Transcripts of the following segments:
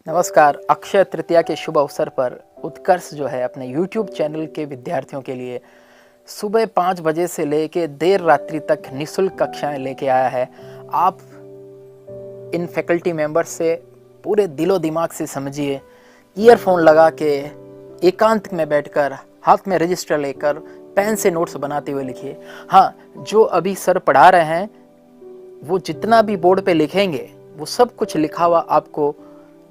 नमस्कार। अक्षय तृतीया के शुभ अवसर पर उत्कर्ष जो है अपने YouTube चैनल के विद्यार्थियों के लिए सुबह 5 बजे से लेके देर रात्रि तक निःशुल्क कक्षाएं लेके आया है। आप इन फैकल्टी मेंबर्स से पूरे दिलो दिमाग से समझिए, ईयरफोन लगा के एकांत में बैठकर हाथ में रजिस्टर लेकर पेन से नोट्स बनाते हुए लिखिए। हाँ, जो अभी सर पढ़ा रहे हैं वो जितना भी बोर्ड पे लिखेंगे वो सब कुछ लिखा हुआ आपको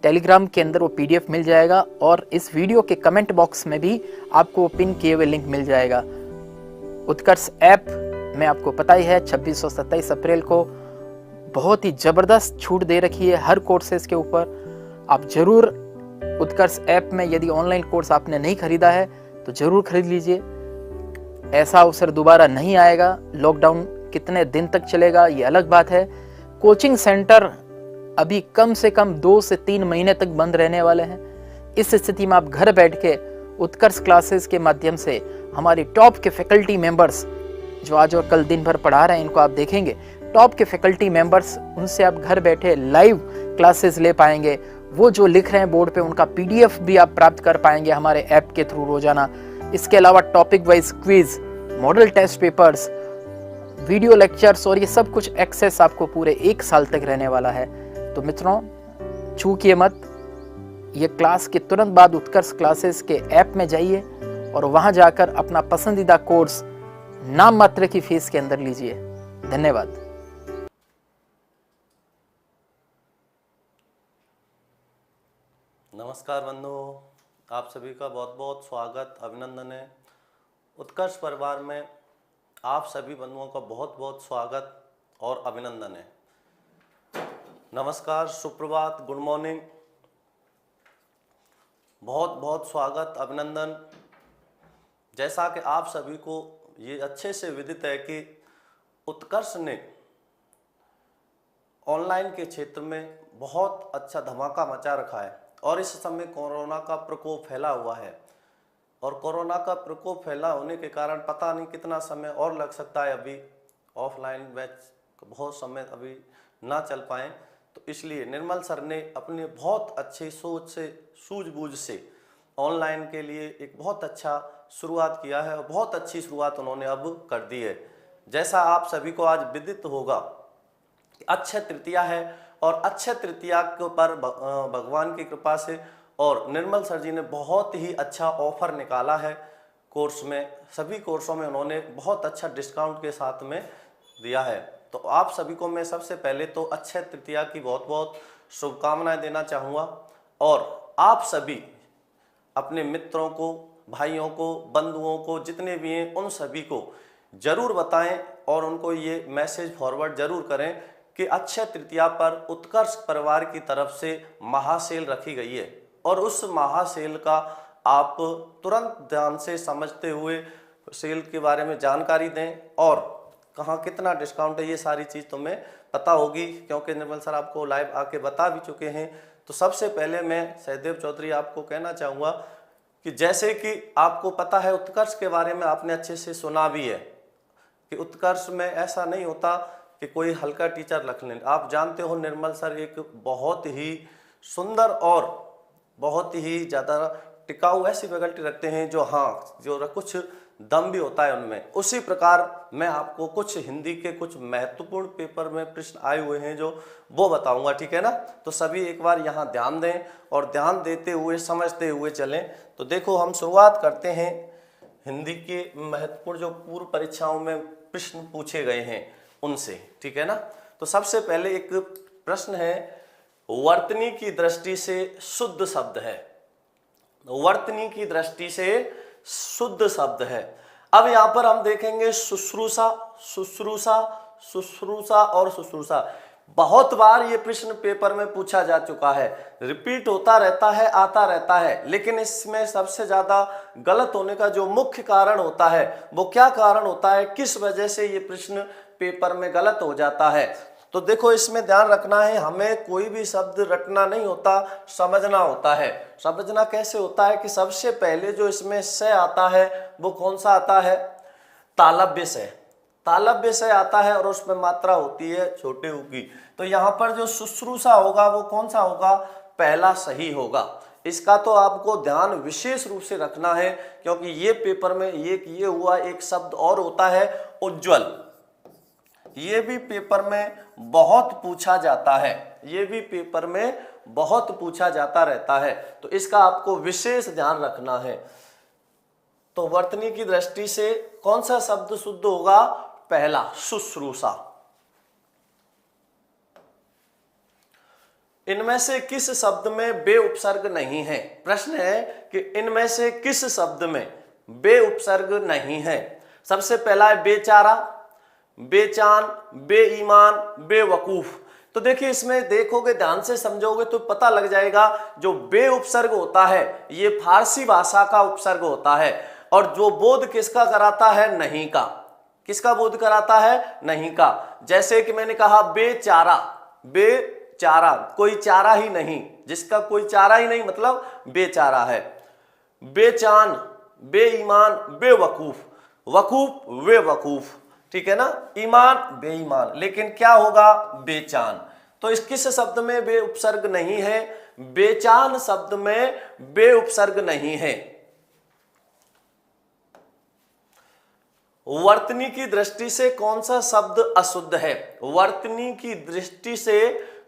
टेलीग्राम के अंदर वो पीडीएफ मिल जाएगा और इस वीडियो के कमेंट बॉक्स में भी आपको पिन किए हुए लिंक मिल जाएगा। उत्कर्ष ऐप में आपको पता ही है 26 और 27 अप्रैल को बहुत ही ज़बरदस्त छूट दे रखी है हर कोर्सेज के ऊपर। आप ज़रूर उत्कर्ष ऐप में यदि ऑनलाइन कोर्स आपने नहीं खरीदा है तो ज़रूर खरीद लीजिए। ऐसा अवसर दोबारा नहीं आएगा। लॉकडाउन कितने दिन तक चलेगा ये अलग बात है। कोचिंग सेंटर अभी कम से कम 2 से 3 महीने तक बंद रहने वाले हैं। इस स्थिति में आप घर बैठ के उत्कर्ष क्लासेस के माध्यम से हमारी टॉप के फैकल्टी मेंबर्स जो आज और कल दिन भर पढ़ा रहे हैं इनको आप देखेंगे। टॉप के फैकल्टी मेंबर्स, उनसे आप घर बैठे लाइव क्लासेस ले पाएंगे। वो जो लिख रहे हैं बोर्ड पे उनका पीडीएफ भी आप प्राप्त कर पाएंगे हमारे ऐप के थ्रू रोजाना। इसके अलावा topic wise quiz, model test papers, video lectures और ये सब कुछ एक्सेस आपको पूरे 1 साल तक रहने वाला है। तो मित्रों, चूकिए मत। ये क्लास के तुरंत बाद उत्कर्ष क्लासेस के ऐप में जाइए और वहां जाकर अपना पसंदीदा कोर्स नाम मात्र की फीस के अंदर लीजिए। धन्यवाद। नमस्कार बंधुओं, आप सभी का बहुत बहुत स्वागत, अभिनंदन है। उत्कर्ष परिवार में आप सभी बंधुओं का बहुत बहुत स्वागत और अभिनंदन है। नमस्कार, सुप्रभात, गुड मॉर्निंग, बहुत बहुत स्वागत, अभिनंदन। जैसा कि आप सभी को ये अच्छे से विदित है कि उत्कर्ष ने ऑनलाइन के क्षेत्र में बहुत अच्छा धमाका मचा रखा है और इस समय कोरोना का प्रकोप फैला हुआ है और कोरोना का प्रकोप फैला होने के कारण पता नहीं कितना समय और लग सकता है। अभी ऑफलाइन बैच बहुत समय अभी ना चल पाए, तो इसलिए निर्मल सर ने अपने बहुत अच्छी सोच से, सूझबूझ से ऑनलाइन के लिए एक बहुत अच्छा शुरुआत किया है और बहुत अच्छी शुरुआत उन्होंने अब कर दी है। जैसा आप सभी को आज विदित होगा कि अक्षय तृतीया है और अक्षय तृतीया के ऊपर भगवान की कृपा से और निर्मल सर जी ने बहुत ही अच्छा ऑफर निकाला है कोर्स में। सभी कोर्सों में उन्होंने बहुत अच्छा डिस्काउंट के साथ में दिया है। तो आप सभी को मैं सबसे पहले तो अक्षय तृतीया की बहुत बहुत शुभकामनाएं देना चाहूँगा और आप सभी अपने मित्रों को, भाइयों को, बंधुओं को, जितने भी हैं उन सभी को जरूर बताएं और उनको ये मैसेज फॉरवर्ड जरूर करें कि अक्षय तृतीया पर उत्कर्ष परिवार की तरफ से महासेल रखी गई है और उस महासेल का आप तुरंत ध्यान से समझते हुए सेल के बारे में जानकारी दें और कहाँ कितना डिस्काउंट है ये सारी चीज़ तुम्हें पता होगी, क्योंकि निर्मल सर आपको लाइव आके बता भी चुके हैं। तो सबसे पहले मैं सहदेव चौधरी आपको कहना चाहूँगा कि जैसे कि आपको पता है उत्कर्ष के बारे में आपने अच्छे से सुना भी है कि उत्कर्ष में ऐसा नहीं होता कि कोई हल्का टीचर रख लें। आप जानते हो निर्मल सर एक बहुत ही सुंदर और बहुत ही ज़्यादा टिकाऊ ऐसी फैकल्टी रखते हैं जो कुछ दम भी होता है उनमें। उसी प्रकार मैं आपको कुछ हिंदी के कुछ महत्वपूर्ण पेपर में प्रश्न आए हुए हैं जो वो बताऊंगा, ठीक है ना। तो सभी एक बार यहाँ ध्यान दें और ध्यान देते हुए समझते हुए चलें। तो देखो, हम शुरुआत करते हैं हिंदी के महत्वपूर्ण जो पूर्व परीक्षाओं में प्रश्न पूछे गए हैं उनसे, ठीक है ना। तो सबसे पहले एक प्रश्न है, वर्तनी की दृष्टि से शुद्ध शब्द है। वर्तनी की दृष्टि से शुद्ध शब्द है। अब यहां पर हम देखेंगे शुश्रूषा, शुश्रूषा, शुश्रूषा और शुश्रूषा। बहुत बार ये प्रश्न पेपर में पूछा जा चुका है, रिपीट होता रहता है, आता रहता है, लेकिन इसमें सबसे ज्यादा गलत होने का जो मुख्य कारण होता है वो क्या कारण होता है, किस वजह से ये प्रश्न पेपर में गलत हो जाता है। तो देखो, इसमें ध्यान रखना है, हमें कोई भी शब्द रटना नहीं होता, समझना होता है। समझना कैसे होता है कि सबसे पहले जो इसमें से आता है वो कौन सा आता है, तालव्य से। तालव्य से आता है और उसमें मात्रा होती है छोटे ऊ की। तो यहाँ पर जो शुश्रूषा होगा वो कौन सा होगा, पहला सही होगा। इसका तो आपको ध्यान विशेष रूप से रखना है, क्योंकि ये पेपर में ये हुआ, एक शब्द और होता है उज्ज्वल। ये भी पेपर में बहुत पूछा जाता है, ये भी पेपर में बहुत पूछा जाता रहता है, तो इसका आपको विशेष ध्यान रखना है। तो वर्तनी की दृष्टि से कौन सा शब्द शुद्ध होगा? पहला, शुश्रूषा। इनमें से किस शब्द में बे उपसर्ग नहीं है? प्रश्न है कि इनमें से किस शब्द में बे उपसर्ग नहीं है? सबसे पहला है बेचारा, बेचान, बेईमान, बेवकूफ। तो देखिए, इसमें देखोगे, ध्यान से समझोगे तो पता लग जाएगा, जो बे उपसर्ग होता है ये फारसी भाषा का उपसर्ग होता है, और जो बोध किसका कराता है? नहीं का। किसका बोध कराता है? नहीं का। जैसे कि मैंने कहा बेचारा, बेचारा, कोई चारा ही नहीं, जिसका कोई चारा ही नहीं, मतलब बेचारा है। बेचान, बेईमान, बेवकूफ, वकूफ, बेवकूफ, ठीक है ना, ईमान, बेईमान, लेकिन क्या होगा? बेचान। तो इस किस शब्द में बे उपसर्ग नहीं है? बेचान शब्द में बे उपसर्ग नहीं है। वर्तनी की दृष्टि से कौन सा शब्द अशुद्ध है? वर्तनी की दृष्टि से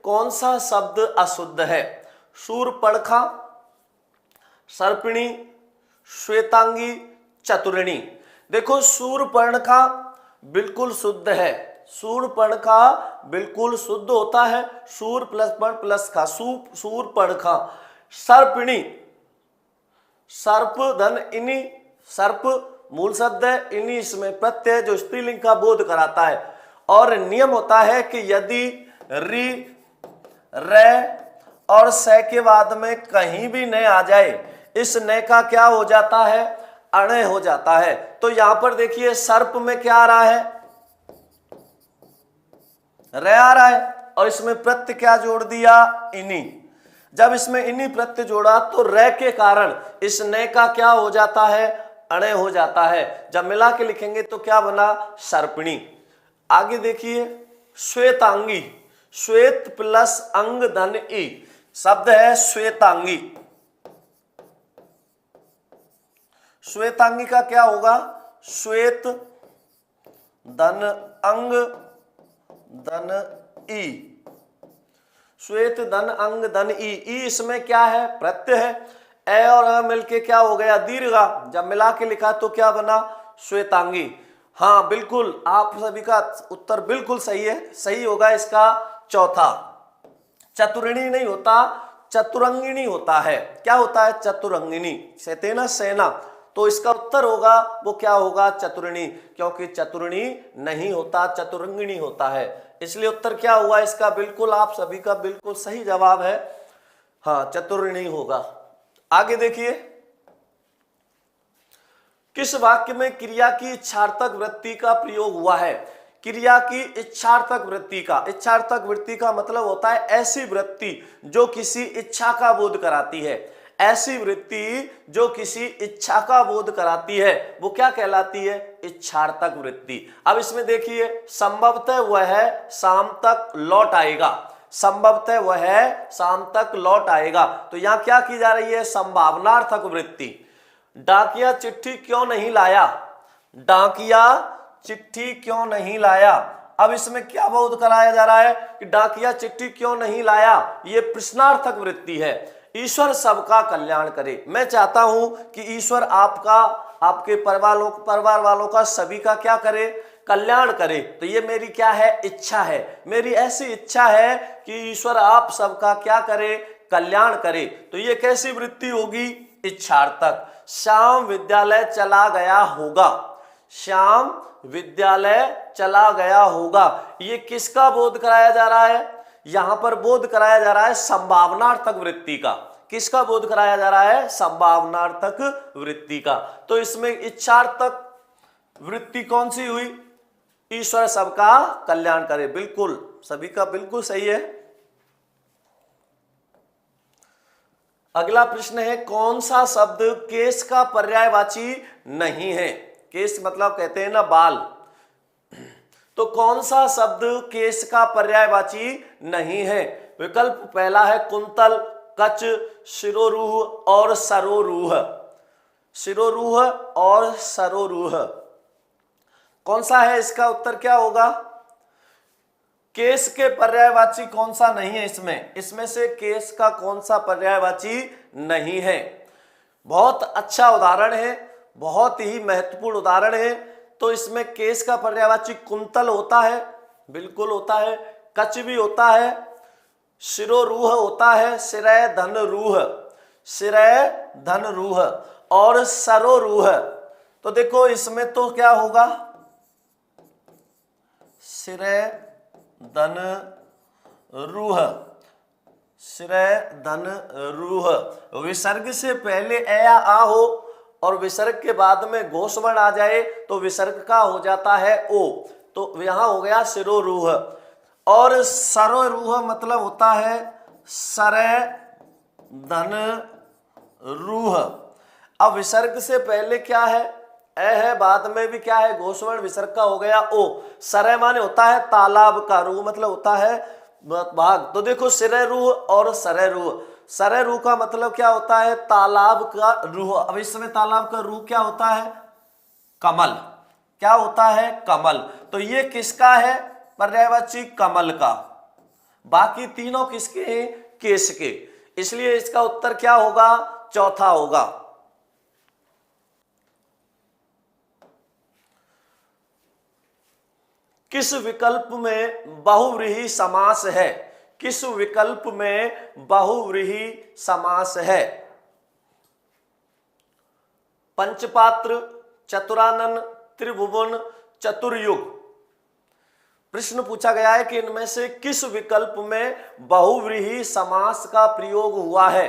कौन सा शब्द अशुद्ध है? शूर्पणखा, सर्पिणी, श्वेतांगी, चतुरिणी। देखो, शूर्पणखा बिल्कुल शुद्ध है, शूर्पणखा बिल्कुल शुद्ध होता है, शूर प्लस पण प्लस खा, शूर्पणखा। सर्पिणी, सर्प धन इनी, सर्प मूल शब्द है, इनी इसमें प्रत्यय जो स्त्रीलिंग का बोध कराता है। और नियम होता है कि यदि री, रे और से के बाद में कहीं भी न आ जाए, इस न का क्या हो जाता है? अणे हो जाता है। तो यहां पर देखिए, सर्प में क्या आ रहा है? रे आ रहा है, और इसमें प्रत्यय क्या जोड़ दिया? इनी। जब इसमें इनी प्रत्यय जोड़ा तो रे के कारण इस न का क्या हो जाता है? अणे हो जाता है। जब मिला के लिखेंगे तो क्या बना? सर्पिणी। आगे देखिए, श्वेतांगी, श्वेत प्लस अंग धन ई शब्द है श्वेतांगी। श्वेतांगी का क्या होगा? श्वेत धन अंग धन ई, श्वेत धन अंग धन ई। ई इसमें क्या है? प्रत्यय है। ए और अ मिलके क्या हो गया? दीर्घा। जब मिला के लिखा तो क्या बना? श्वेतांगी। हाँ बिल्कुल, आप सभी का उत्तर बिल्कुल सही है, सही होगा इसका चौथा। चतुरिणी नहीं होता, चतुरंगिणी होता है। क्या होता है? चतुरंगिणी, सेना सेना। तो इसका उत्तर होगा वो क्या होगा? चतुरिणी, क्योंकि चतुरिणी नहीं होता, चतुरंगिणी होता है। इसलिए उत्तर क्या हुआ इसका? बिल्कुल आप सभी का बिल्कुल सही जवाब है, हाँ चतुरिणी होगा। आगे देखिए, किस वाक्य में क्रिया की इच्छार्थक वृत्ति का प्रयोग हुआ है? क्रिया की इच्छार्थक वृत्ति का, इच्छार्थक वृत्ति का मतलब होता है ऐसी वृत्ति जो किसी इच्छा का बोध कराती है। ऐसी वृत्ति जो किसी इच्छा का बोध कराती है वो क्या कहलाती है? इच्छार्थक वृत्ति। अब इसमें देखिए, संभवतः वह शाम तक लौट आएगा, संभवतः वह शाम तक लौट आएगा। तो यहां क्या की जा रही है? संभावनार्थक वृत्ति। डाकिया चिट्ठी क्यों नहीं लाया? डाकिया चिट्ठी क्यों नहीं लाया? अब इसमें क्या बोध कराया जा रहा है कि डाकिया चिट्ठी क्यों नहीं लाया? ये प्रश्नार्थक वृत्ति है। ईश्वर सबका कल्याण करे। मैं चाहता हूं कि ईश्वर आपका, आपके परिवार वालों का, सभी का क्या करे? कल्याण करे। तो ये मेरी क्या है? इच्छा है। मेरी ऐसी इच्छा है कि ईश्वर आप सबका क्या करे? कल्याण करे। तो ये कैसी वृत्ति होगी? इच्छार्थक। श्याम विद्यालय चला गया होगा, श्याम विद्यालय चला गया होगा। ये किसका बोध कराया जा रहा है? यहां पर बोध कराया जा रहा है संभावनार्थक वृत्ति का। किसका बोध कराया जा रहा है? संभावनार्थक वृत्ति का। तो इसमें इच्छार्थक वृत्ति कौन सी हुई? ईश्वर सबका कल्याण करे। बिल्कुल, सभी का बिल्कुल सही है। अगला प्रश्न है, कौन सा शब्द केश का पर्यायवाची नहीं है? केश मतलब कहते हैं ना बाल, तो कौन सा शब्द केश का पर्यायवाची नहीं है? विकल्प पहला है कुंतल, कच, शिरोरूह और सरोरूह। शिरोरूह और सरोरूह कौन सा है? इसका उत्तर क्या होगा? केस के पर्यायवाची कौन सा नहीं है इसमें से केस का कौन सा पर्यायवाची नहीं है? बहुत अच्छा उदाहरण है, बहुत ही महत्वपूर्ण उदाहरण है। तो इसमें केस का पर्यायवाची कुंतल होता है, बिल्कुल होता है, कच भी होता है, शिरोरूह होता है, शिरय धन रूह, शिरय धन रूह और सरोरूह। तो देखो इसमें तो क्या होगा? शिरय धन रूह, शिरय धन रूह। विसर्ग से पहले ए या आ हो और विसर्ग के बाद में घोष वर्ण आ जाए तो विसर्ग का हो जाता है ओ। तो यहां हो गया शिरोरूह। और सरोरूह मतलब होता है सरय धन रूह। अब विसर्ग से पहले क्या है? ए है, बाद में भी क्या है? घोष वर्ण, विसर्ग का हो गया ओ। सरय माने होता है तालाब का, रूह मतलब होता है भाग। तो देखो शिरय रूह और सरय रूह। सरय रूह का मतलब क्या होता है? तालाब का रूह। अब इस समय तालाब का रूह क्या होता है? कमल। क्या होता है? कमल। तो ये किसका है? पर्यायवाची कमल का। बाकी तीनों किसके हैं? केस के। इसलिए इसका उत्तर क्या होगा? चौथा होगा। किस विकल्प में बहुव्रीहि समास है? किस विकल्प में बहुव्रीहि समास है? पंचपात्र, चतुरानन, त्रिभुवन, चतुर्युग। प्रश्न पूछा गया है कि इनमें से किस विकल्प में बहुव्रीहि समास का प्रयोग हुआ है?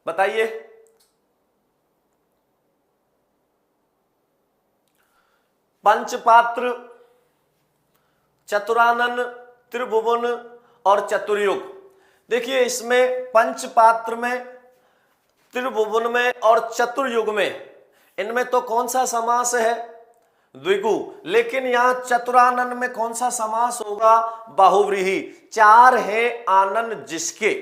बताइए। पंचपात्र, चतुरानन, त्रिभुवन और चतुर्युग। देखिए इसमें पंचपात्र में, त्रिभुवन में और चतुर्युग में, इनमें तो कौन सा समास है? द्विगु। लेकिन यहां चतुरानन में कौन सा समास होगा? बहुव्रीहि। चार है आनन जिसके,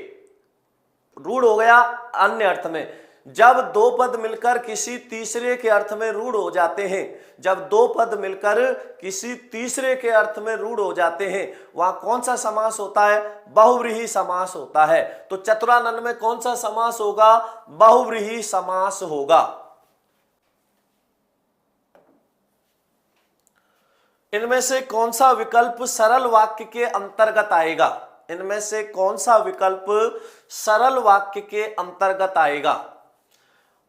रूढ़ हो गया अन्य अर्थ में। जब दो पद मिलकर किसी तीसरे के अर्थ में रूढ़ हो जाते हैं, जब दो पद मिलकर किसी तीसरे के अर्थ में रूढ़ हो जाते हैं, वहां कौन सा समास होता है? बहुव्रीहि समास होता है। तो चतुरानन में कौन सा समास होगा? बहुव्रीहि समास होगा। इनमें से कौन सा विकल्प सरल वाक्य के अंतर्गत आएगा? इनमें से कौन सा विकल्प सरल वाक्य के अंतर्गत आएगा?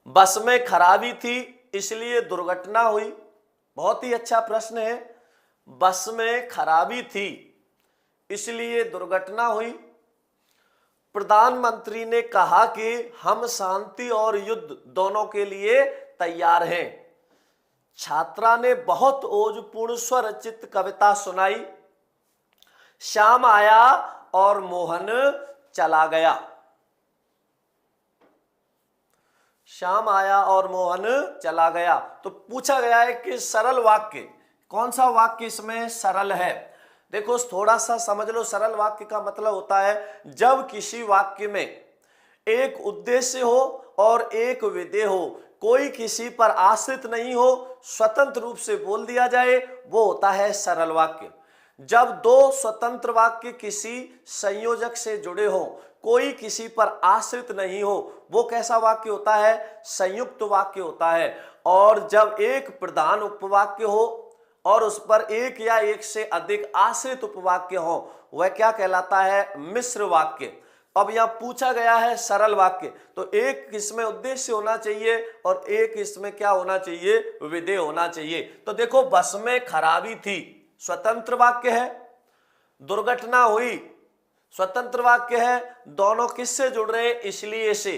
बस में खराबी थी इसलिए दुर्घटना हुई। बहुत ही अच्छा प्रश्न है। बस में खराबी थी इसलिए दुर्घटना हुई। प्रधानमंत्री ने कहा कि हम शांति और युद्ध दोनों के लिए तैयार हैं। छात्रा ने बहुत ओजपूर्ण स्वरचित कविता सुनाई। श्याम आया और मोहन चला गया। श्याम आया और मोहन चला गया। तो पूछा गया है कि सरल वाक्य, कौन सा वाक्य इसमें सरल है? देखो थोड़ा सा समझ लो। सरल वाक्य का मतलब होता है जब किसी वाक्य में एक उद्देश्य हो और एक विधेय हो, कोई किसी पर आश्रित नहीं हो, स्वतंत्र रूप से बोल दिया जाए, वो होता है सरल वाक्य। जब दो स्वतंत्र वाक्य किसी संयोजक से जुड़े हो, कोई किसी पर आश्रित नहीं हो, वो कैसा वाक्य होता है? संयुक्त वाक्य होता है। और जब एक प्रधान उपवाक्य हो और उस पर एक या एक से अधिक आश्रित उपवाक्य हो, वह क्या कहलाता है? मिश्र वाक्य। अब यहां पूछा गया है सरल वाक्य, तो एक इसमें उद्देश्य होना चाहिए और एक इसमें क्या होना चाहिए? विधेय होना चाहिए। तो देखो बस में खराबी थी, स्वतंत्र वाक्य है। दुर्घटना हुई, स्वतंत्र वाक्य है। दोनों किससे जुड़ रहे हैं? इसलिए से।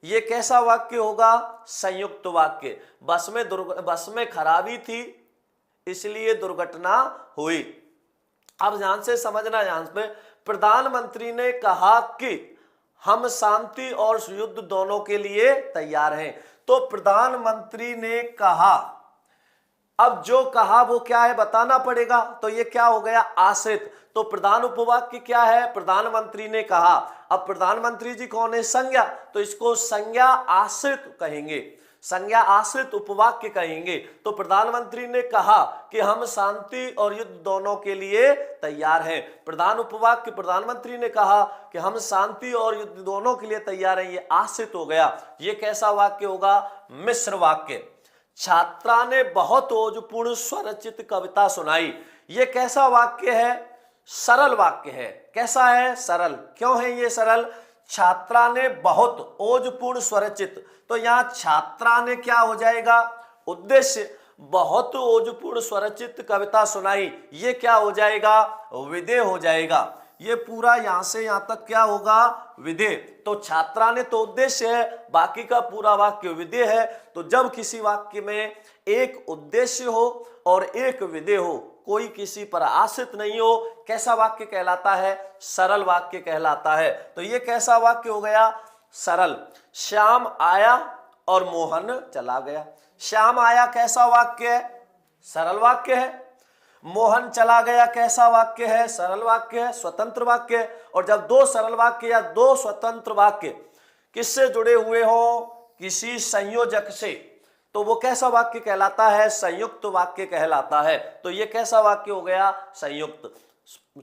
ये कैसा वाक्य होगा? संयुक्त वाक्य। बस में खराबी थी इसलिए दुर्घटना हुई। अब ध्यान से समझना। यहां पे प्रधानमंत्री ने कहा कि हम शांति और युद्ध दोनों के लिए तैयार हैं। तो प्रधानमंत्री ने कहा, अब जो कहा वो क्या है बताना पड़ेगा, तो ये क्या हो गया आश्रित। तो प्रधान उपवाक्य क्या है, प्रधानमंत्री ने कहा। अब प्रधानमंत्री जी कौन है, संज्ञा, तो इसको संज्ञा आश्रित कहेंगे, संज्ञा आश्रित उपवाक्य कहेंगे। तो प्रधानमंत्री ने कहा कि हम शांति और युद्ध दोनों के लिए तैयार हैं। प्रधान उपवाक्य प्रधानमंत्री ने कहा कि हम शांति और युद्ध दोनों के लिए तैयार हैं, ये आश्रित हो गया। ये कैसा वाक्य होगा, मिश्र वाक्य। छात्रा ने बहुत ओजपूर्ण स्वरचित कविता सुनाई, ये कैसा वाक्य है, सरल वाक्य है। कैसा है, सरल। क्यों है ये सरल, छात्रा ने बहुत ओजपूर्ण स्वरचित, तो यहां छात्रा ने क्या हो जाएगा, उद्देश्य, बहुत ओजपूर्ण स्वरचित कविता सुनाई, ये क्या हो जाएगा, विधेय हो जाएगा। ये पूरा यहां से यहां तक क्या होगा, विधेय। तो छात्रा ने तो उद्देश्य है, बाकी का पूरा वाक्य विधेय है। तो जब किसी वाक्य में एक उद्देश्य हो और एक विधेय हो, कोई किसी पर आश्रित नहीं हो, कैसा वाक्य कहलाता है, सरल वाक्य कहलाता है। तो ये कैसा वाक्य हो गया, सरल। श्याम आया और मोहन चला गया। श्याम आया कैसा वाक्य है, सरल वाक्य है। मोहन चला गया कैसा वाक्य है, सरल वाक्य है, स्वतंत्र वाक्य है। और जब दो सरल वाक्य या दो स्वतंत्र वाक्य किससे जुड़े हुए हो, किसी संयोजक से, तो वो कैसा वाक्य कहलाता है, संयुक्त वाक्य कहलाता है। तो ये कैसा वाक्य हो गया, संयुक्त।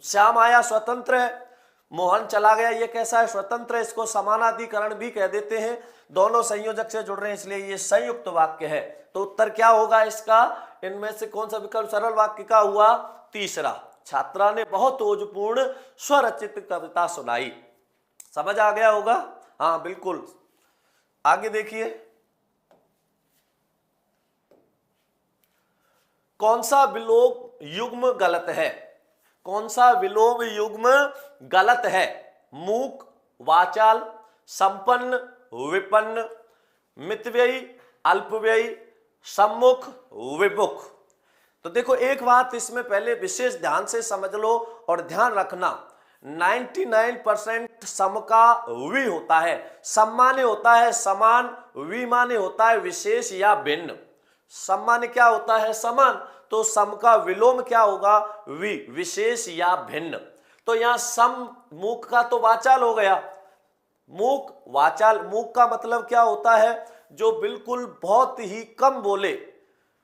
श्याम आया स्वतंत्र है, मोहन चला गया ये कैसा है, स्वतंत्र है। इसको समानाधिकरण भी कह देते हैं, दोनों संयोजक से जुड़ रहे हैं इसलिए ये संयुक्त वाक्य है। तो उत्तर क्या होगा इसका, इनमें से कौन सा विकल्प सरल वाक्य का हुआ, तीसरा। छात्रा ने बहुत ओजपूर्ण स्वरचित कविता सुनाई। समझ आ गया होगा, हाँ बिल्कुल। आगे देखिए, कौन सा विलोम युग्म गलत है, कौन सा विलोम युग्म गलत है, मूक, वाचाल, संपन्न, विपन्न, मितव्ययी, अल्पव्ययी, सम्मुख, विमुख। तो देखो एक बात इसमें पहले विशेष ध्यान से समझ लो और ध्यान रखना, 99% सम का वी होता है, सम माने होता है समान, वी माने होता है विशेष या भिन्न। सम माने क्या होता है, समान, तो सम का विलोम क्या होगा, वी, विशेष या भिन्न। तो यहां सम मूक का तो वाचाल हो गया, मूक वाचाल। मूक का मतलब क्या होता है, जो बिल्कुल बहुत ही कम बोले,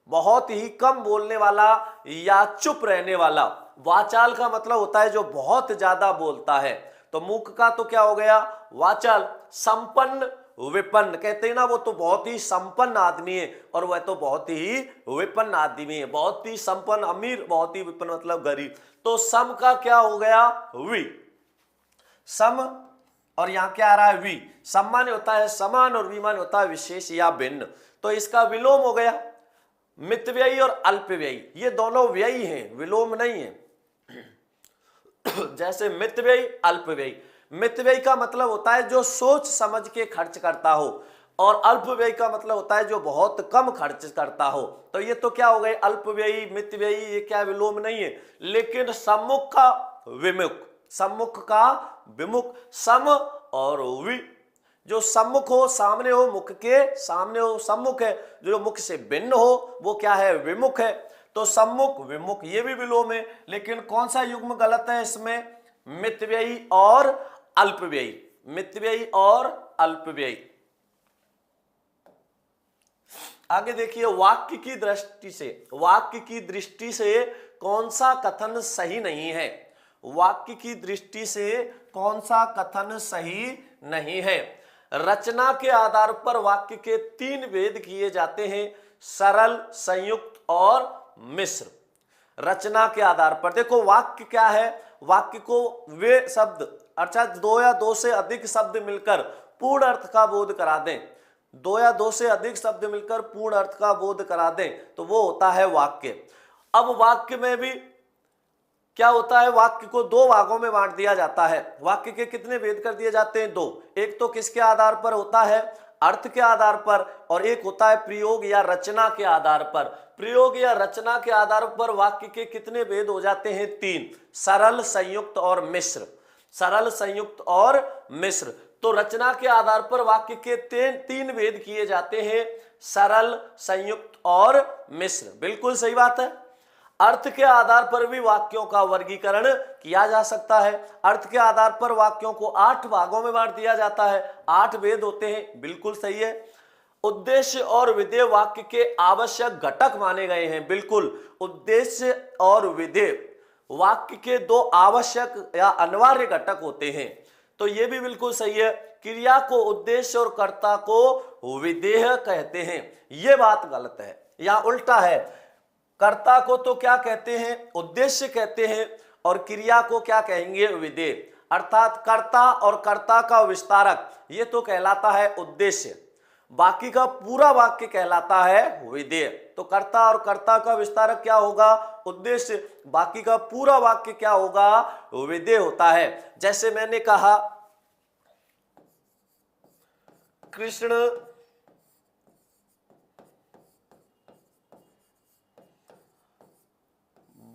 बहुत ही कम बोलने वाला या चुप रहने वाला। वाचाल का मतलब होता है जो बहुत ज्यादा बोलता है। तो मूक का तो क्या हो गया, वाचाल। संपन्न, विपन्न, कहते हैं ना वो तो बहुत ही संपन्न आदमी है और वह तो बहुत ही विपन्न आदमी है, बहुत ही संपन्न अमीर, बहुत ही विपन्न मतलब गरीब। तो सम का क्या हो गया, वी। सम और यहां क्या आ रहा है, वी। सम माने होता है समान और वी माने होता है विशेष या भिन्न। तो इसका विलोम हो गया। मितव्ययी और अल्पव्ययी ये दोनों व्ययी हैं, विलोम नहीं है। जैसे मितव्ययी, अल्पव्ययी। मितव्ययी का मतलब होता है जो सोच समझ के खर्च करता हो, और अल्पव्ययी का मतलब होता है जो बहुत कम खर्च करता हो। तो ये तो क्या हो गए, अल्पव्ययी, मितव्ययी, ये क्या विलोम नहीं है। लेकिन सम्मुख का विमुख, सम्मुख का विमुख, सम और वी। जो सम्मुख हो, सामने हो, मुख के सामने हो, सम्मुख है। जो मुख से भिन्न हो वो क्या है, विमुख है। तो सम्मुख, विमुख ये भी विलोम है। लेकिन कौन सा युग्म गलत है इसमें, मितव्ययी और अल्पव्ययी, मितव्ययी और अल्पव्ययी। आगे देखिए, वाक्य की दृष्टि से, वाक्य की दृष्टि से कौन सा कथन सही नहीं है, वाक्य की दृष्टि से कौन सा कथन सही नहीं है। रचना के आधार पर वाक्य के 3 भेद किए जाते हैं, सरल, संयुक्त और मिश्र। रचना के आधार पर देखो वाक्य क्या है, वाक्य को वे शब्द अर्थात 2 या 2 से अधिक शब्द मिलकर पूर्ण अर्थ का बोध करा दें, 2 या 2 से अधिक शब्द मिलकर पूर्ण अर्थ का बोध करा दें, तो वो होता है वाक्य। अब वाक्य में भी क्या होता है, वाक्य को 2 भागों में बांट दिया जाता है। वाक्य के कितने भेद कर दिए जाते हैं, 2। एक तो किसके आधार पर होता है, अर्थ के आधार पर, और एक होता है प्रयोग या रचना के आधार पर। प्रयोग या रचना के आधार पर वाक्य के कितने भेद हो जाते हैं, 3, सरल, संयुक्त और मिश्र। सरल, संयुक्त और मिश्र। तो रचना के आधार पर वाक्य के तीन भेद किए जाते हैं, सरल, संयुक्त और मिश्र। बिल्कुल सही बात है। अर्थ के आधार पर भी वाक्यों का वर्गीकरण किया जा सकता है। अर्थ के आधार पर वाक्यों को 8 भागों में बांट दिया जाता है, 8 भेद होते हैं। बिल्कुल सही है। उद्देश्य और विधेय वाक्य के आवश्यक घटक माने गए हैं। बिल्कुल, उद्देश्य और विधेय वाक्य के 2 आवश्यक या अनिवार्य घटक होते हैं। तो यह भी बिल्कुल सही है। क्रिया को उद्देश्य और कर्ता को विधेय कहते हैं, यह बात गलत है। या उल्टा है, कर्ता को तो क्या कहते हैं, उद्देश्य कहते हैं, और क्रिया को क्या कहेंगे, विधेय। अर्थात कर्ता और कर्ता का विस्तारक ये तो कहलाता है उद्देश्य, बाकी का पूरा वाक्य कहलाता है विधेय। तो कर्ता और कर्ता का विस्तारक क्या होगा, उद्देश्य, बाकी का पूरा वाक्य क्या होगा, विधेय होता है। जैसे मैंने कहा, कृष्ण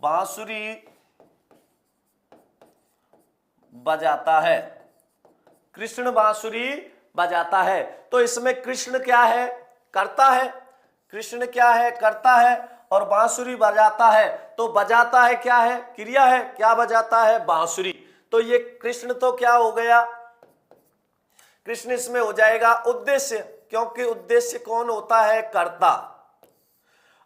बांसुरी बजाता है, कृष्ण बांसुरी बजाता है। तो इसमें कृष्ण क्या है, कर्ता है, कृष्ण क्या है, कर्ता है, और बांसुरी बजाता है। तो बजाता है क्या है, क्रिया है, क्या बजाता है, बांसुरी। तो ये कृष्ण तो क्या हो गया, कृष्ण इसमें हो जाएगा उद्देश्य, क्योंकि उद्देश्य कौन होता है, कर्ता,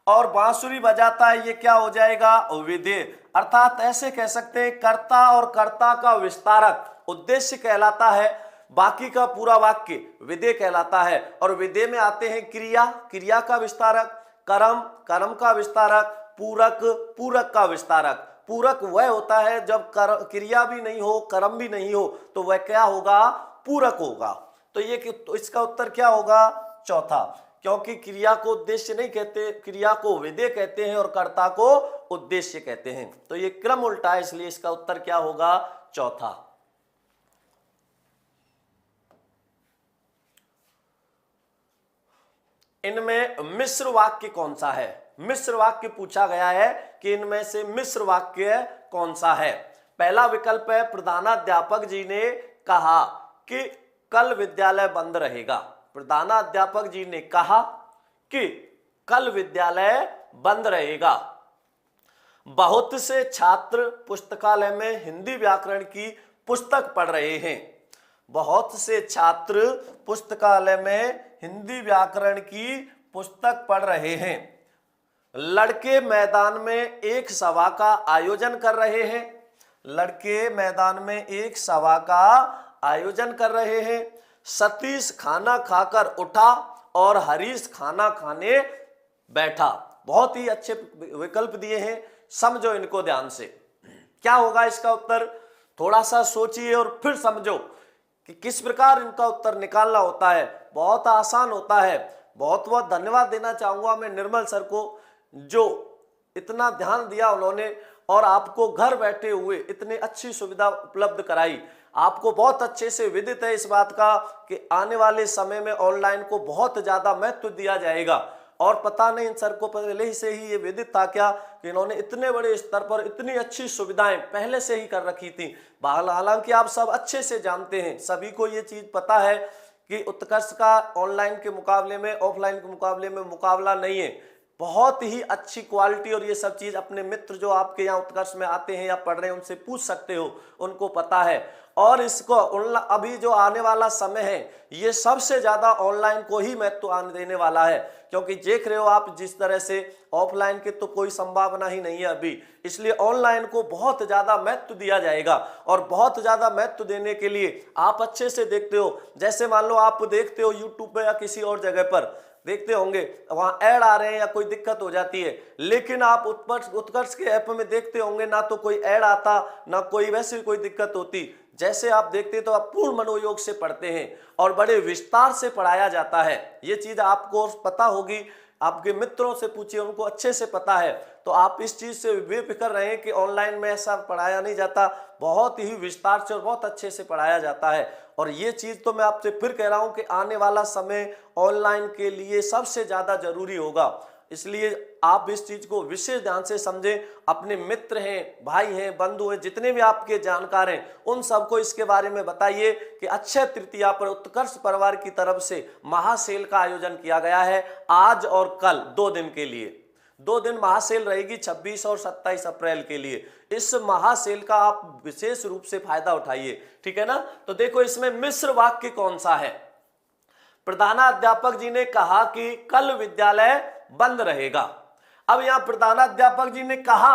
और बांसुरी बजाता है ये क्या हो जाएगा, विधेय। अर्थात ऐसे कह सकते हैं, कर्ता और कर्ता का विस्तारक उद्देश्य कहलाता है, बाकी का पूरा वाक्य विधेय कहलाता है। और विधेय में आते हैं क्रिया, क्रिया का विस्तारक, कर्म, कर्म का विस्तारक, पूरक, पूरक का विस्तारक। पूरक वह होता है जब क्रिया भी नहीं हो, कर्म भी नहीं हो, तो वह क्या होगा, पूरक होगा। तो ये तो इसका उत्तर क्या होगा, चौथा, क्योंकि क्रिया को उद्देश्य नहीं कहते, क्रिया को विधेय कहते हैं और कर्ता को उद्देश्य कहते हैं। तो ये क्रम उल्टा है, इसलिए इसका उत्तर क्या होगा, चौथा। इनमें मिश्र वाक्य कौन सा है, मिश्र वाक्य पूछा गया है कि इनमें से मिश्र वाक्य कौन सा है। पहला विकल्प है, प्रधानाध्यापक जी ने कहा कि कल विद्यालय बंद रहेगा। प्रधानाध्यापक जी ने कहा कि कल विद्यालय बंद रहेगा। बहुत से छात्र पुस्तकालय में हिंदी व्याकरण की पुस्तक पढ़ रहे हैं। बहुत से छात्र पुस्तकालय में हिंदी व्याकरण की पुस्तक पढ़ रहे हैं। लड़के मैदान में एक सभा का आयोजन कर रहे हैं। लड़के मैदान में एक सभा का आयोजन कर रहे हैं। सतीश खाना खाकर उठा और हरीश खाना खाने बैठा। बहुत ही अच्छे विकल्प दिए हैं, समझो इनको ध्यान से। क्या होगा इसका उत्तर, थोड़ा सा सोचिए और फिर समझो कि किस प्रकार इनका उत्तर निकालना होता है। बहुत आसान होता है। बहुत बहुत धन्यवाद देना चाहूंगा मैं निर्मल सर को, जो इतना ध्यान दिया उन्होंने और आपको घर बैठे हुए इतनी अच्छी सुविधा उपलब्ध कराई। आपको बहुत अच्छे से विदित है इस बात का कि आने वाले समय में ऑनलाइन को बहुत ज्यादा महत्व दिया जाएगा। और पता नहीं इन सर को पहले ही से ही ये विदित था क्या कि इन्होंने इतने बड़े स्तर पर इतनी अच्छी सुविधाएं पहले से ही कर रखी थी। हालांकि आप सब अच्छे से जानते हैं, सभी को ये चीज पता है कि उत्कर्ष का ऑनलाइन के मुकाबले में, ऑफलाइन के मुकाबले में मुकाबला नहीं है। बहुत ही अच्छी क्वालिटी, और ये सब चीज अपने मित्र जो आपके यहाँ उत्कर्ष में आते हैं या पढ़ रहे हैं उनसे पूछ सकते हो, उनको पता है। और इसको अभी जो आने वाला समय है ये सबसे ज्यादा ऑनलाइन को ही महत्व आने देने वाला है, क्योंकि देख रहे हो आप जिस तरह से ऑफलाइन के तो कोई संभावना ही नहीं है अभी, इसलिए ऑनलाइन को बहुत ज्यादा महत्व दिया जाएगा। और बहुत ज्यादा महत्व देने के लिए आप अच्छे से देखते हो, जैसे मान लो आप देखते हो यूट्यूब पे या किसी और जगह पर देखते होंगे, वहां ऐड आ रहे हैं या कोई दिक्कत हो जाती है, लेकिन आप उत्कर्ष के ऐप में देखते होंगे ना तो कोई ऐड आता ना कोई वैसे कोई दिक्कत होती। जैसे आप देखते तो आप पूर्ण मनोयोग से पढ़ते हैं और बड़े विस्तार से पढ़ाया जाता है। ये चीज आपको पता होगी, आपके मित्रों से पूछिए, उनको अच्छे से पता है। तो आप इस चीज से बेफिक्र रहें कि ऑनलाइन में ऐसा पढ़ाया नहीं जाता, बहुत ही विस्तार से और बहुत अच्छे से पढ़ाया जाता है। और ये चीज तो मैं आपसे फिर कह रहा हूं कि आने वाला समय ऑनलाइन के लिए सबसे ज्यादा जरूरी होगा। इसलिए आप इस चीज को विशेष ध्यान से समझें। अपने मित्र हैं, भाई हैं, बंधु हैं, जितने भी आपके जानकार हैं, उन सबको इसके बारे में बताइए कि अक्षय तृतीया पर उत्कर्ष परिवार की तरफ से महासेल का आयोजन किया गया है आज और कल 2 दिन के लिए। 2 दिन महासेल रहेगी 26 और 27 अप्रैल के लिए। इस महासेल का आप विशेष रूप से फायदा उठाइए, ठीक है ना। तो देखो इसमें मिश्र वाक्य कौन सा है। प्रधानाध्यापक जी ने कहा कि कल विद्यालय बंद रहेगा। अब यहां प्रधानाध्यापक जी ने कहा,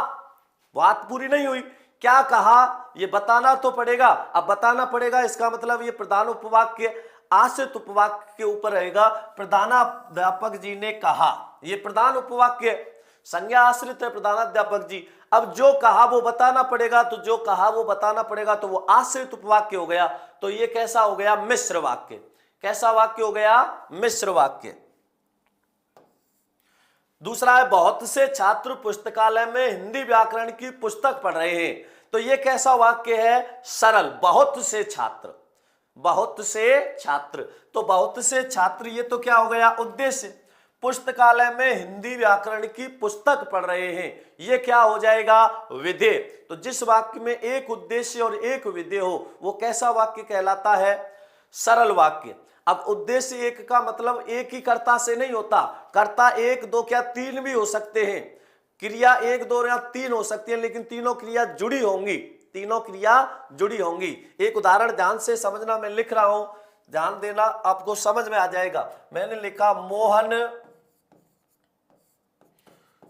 बात पूरी नहीं हुई, क्या कहा ये बताना तो पड़ेगा। अब बताना पड़ेगा इसका मतलब ये प्रधान उपवाक्य आश्रित उपवाक्य के ऊपर रहेगा। प्रधानाध्यापक जी ने कहा, ये प्रधान उपवाक्य संज्ञा आश्रित है प्रधानाध्यापक जी। अब जो कहा वो बताना पड़ेगा, तो जो कहा वो बताना पड़ेगा, तो वो आश्रित उपवाक्य हो गया। तो ये कैसा हो गया, मिश्र वाक्य। कैसा वाक्य हो गया, मिश्र वाक्य। दूसरा है बहुत से छात्र पुस्तकालय में हिंदी व्याकरण की पुस्तक पढ़ रहे हैं। तो ये कैसा वाक्य है, सरल। बहुत से छात्र, बहुत से छात्र, तो बहुत से छात्र ये तो क्या हो गया, उद्देश्य। पुस्तकालय में हिंदी व्याकरण की पुस्तक पढ़ रहे हैं, ये क्या हो जाएगा, विधेय। तो जिस वाक्य में एक उद्देश्य और एक विधेय हो वो कैसा वाक्य कहलाता है, सरल वाक्य। अब उद्देश्य एक का मतलब एक ही कर्ता से नहीं होता, कर्ता 1, 2 क्या 3 भी हो सकते हैं, क्रिया 1, 2 या 3 हो सकती है, लेकिन तीनों क्रिया जुड़ी होंगी, तीनों क्रिया जुड़ी होंगी। एक उदाहरण ध्यान से समझना, मैं लिख रहा हूं, ध्यान देना, आपको समझ में आ जाएगा। मैंने लिखा मोहन,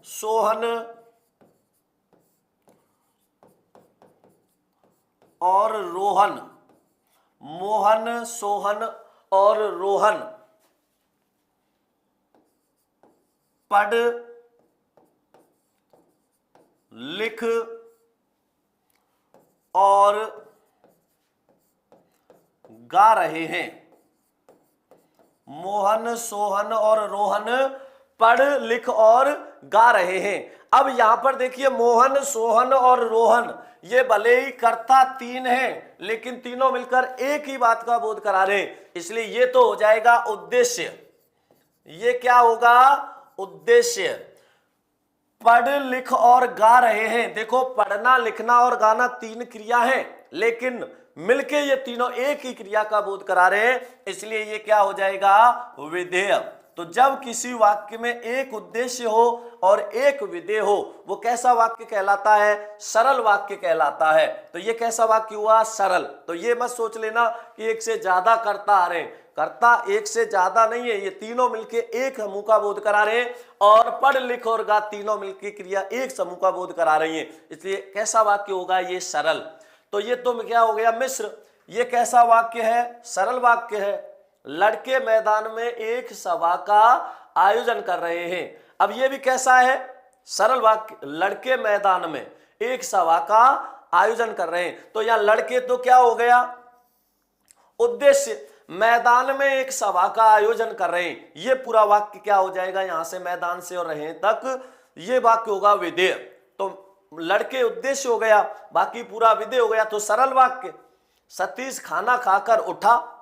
सोहन और रोहन। मोहन, सोहन और रोहन पढ़ लिख और गा रहे हैं। मोहन, सोहन और रोहन पढ़ लिख और गा रहे हैं। अब यहां पर देखिए मोहन, सोहन और रोहन, ये भले ही कर्ता 3 हैं, लेकिन तीनों मिलकर एक ही बात का बोध करा रहे हैं, इसलिए ये तो हो जाएगा उद्देश्य। ये क्या होगा, उद्देश्य। पढ़ लिख और गा रहे हैं, देखो पढ़ना, लिखना और गाना 3 क्रिया है, लेकिन मिलके ये तीनों एक ही क्रिया का बोध करा रहे हैं, इसलिए ये क्या हो जाएगा, विधेय। तो जब किसी वाक्य में एक उद्देश्य हो और एक विधेय हो, वो कैसा वाक्य कहलाता है, सरल वाक्य कहलाता है। तो ये कैसा वाक्य हुआ, सरल। तो ये मत सोच लेना कि एक से ज्यादा कर्ता आ रहे हैं, कर्ता एक से ज्यादा नहीं है, ये तीनों मिलके एक समूह का बोध करा रहे हैं, और पढ़ लिख और गा तीनों मिलके क्रिया एक समूह का बोध करा रही है, इसलिए कैसा वाक्य होगा, ये सरल। तो ये तो क्या हो गया, मिश्र। ये कैसा वाक्य है, सरल वाक्य है। लड़के मैदान में एक सभा का आयोजन कर रहे हैं। अब ये भी कैसा है, सरल वाक्य। लड़के मैदान में एक सभा का आयोजन कर रहे हैं, तो यहां लड़के तो क्या हो गया, उद्देश्य। मैदान में एक सभा का आयोजन कर रहे हैं, ये पूरा वाक्य क्या हो जाएगा, यहां से मैदान से और रहे तक, ये वाक्य होगा विधेय। तो लड़के उद्देश्य हो गया, बाकी पूरा विधेय हो गया, तो सरल वाक्य। सतीश खाना खाकर उठा,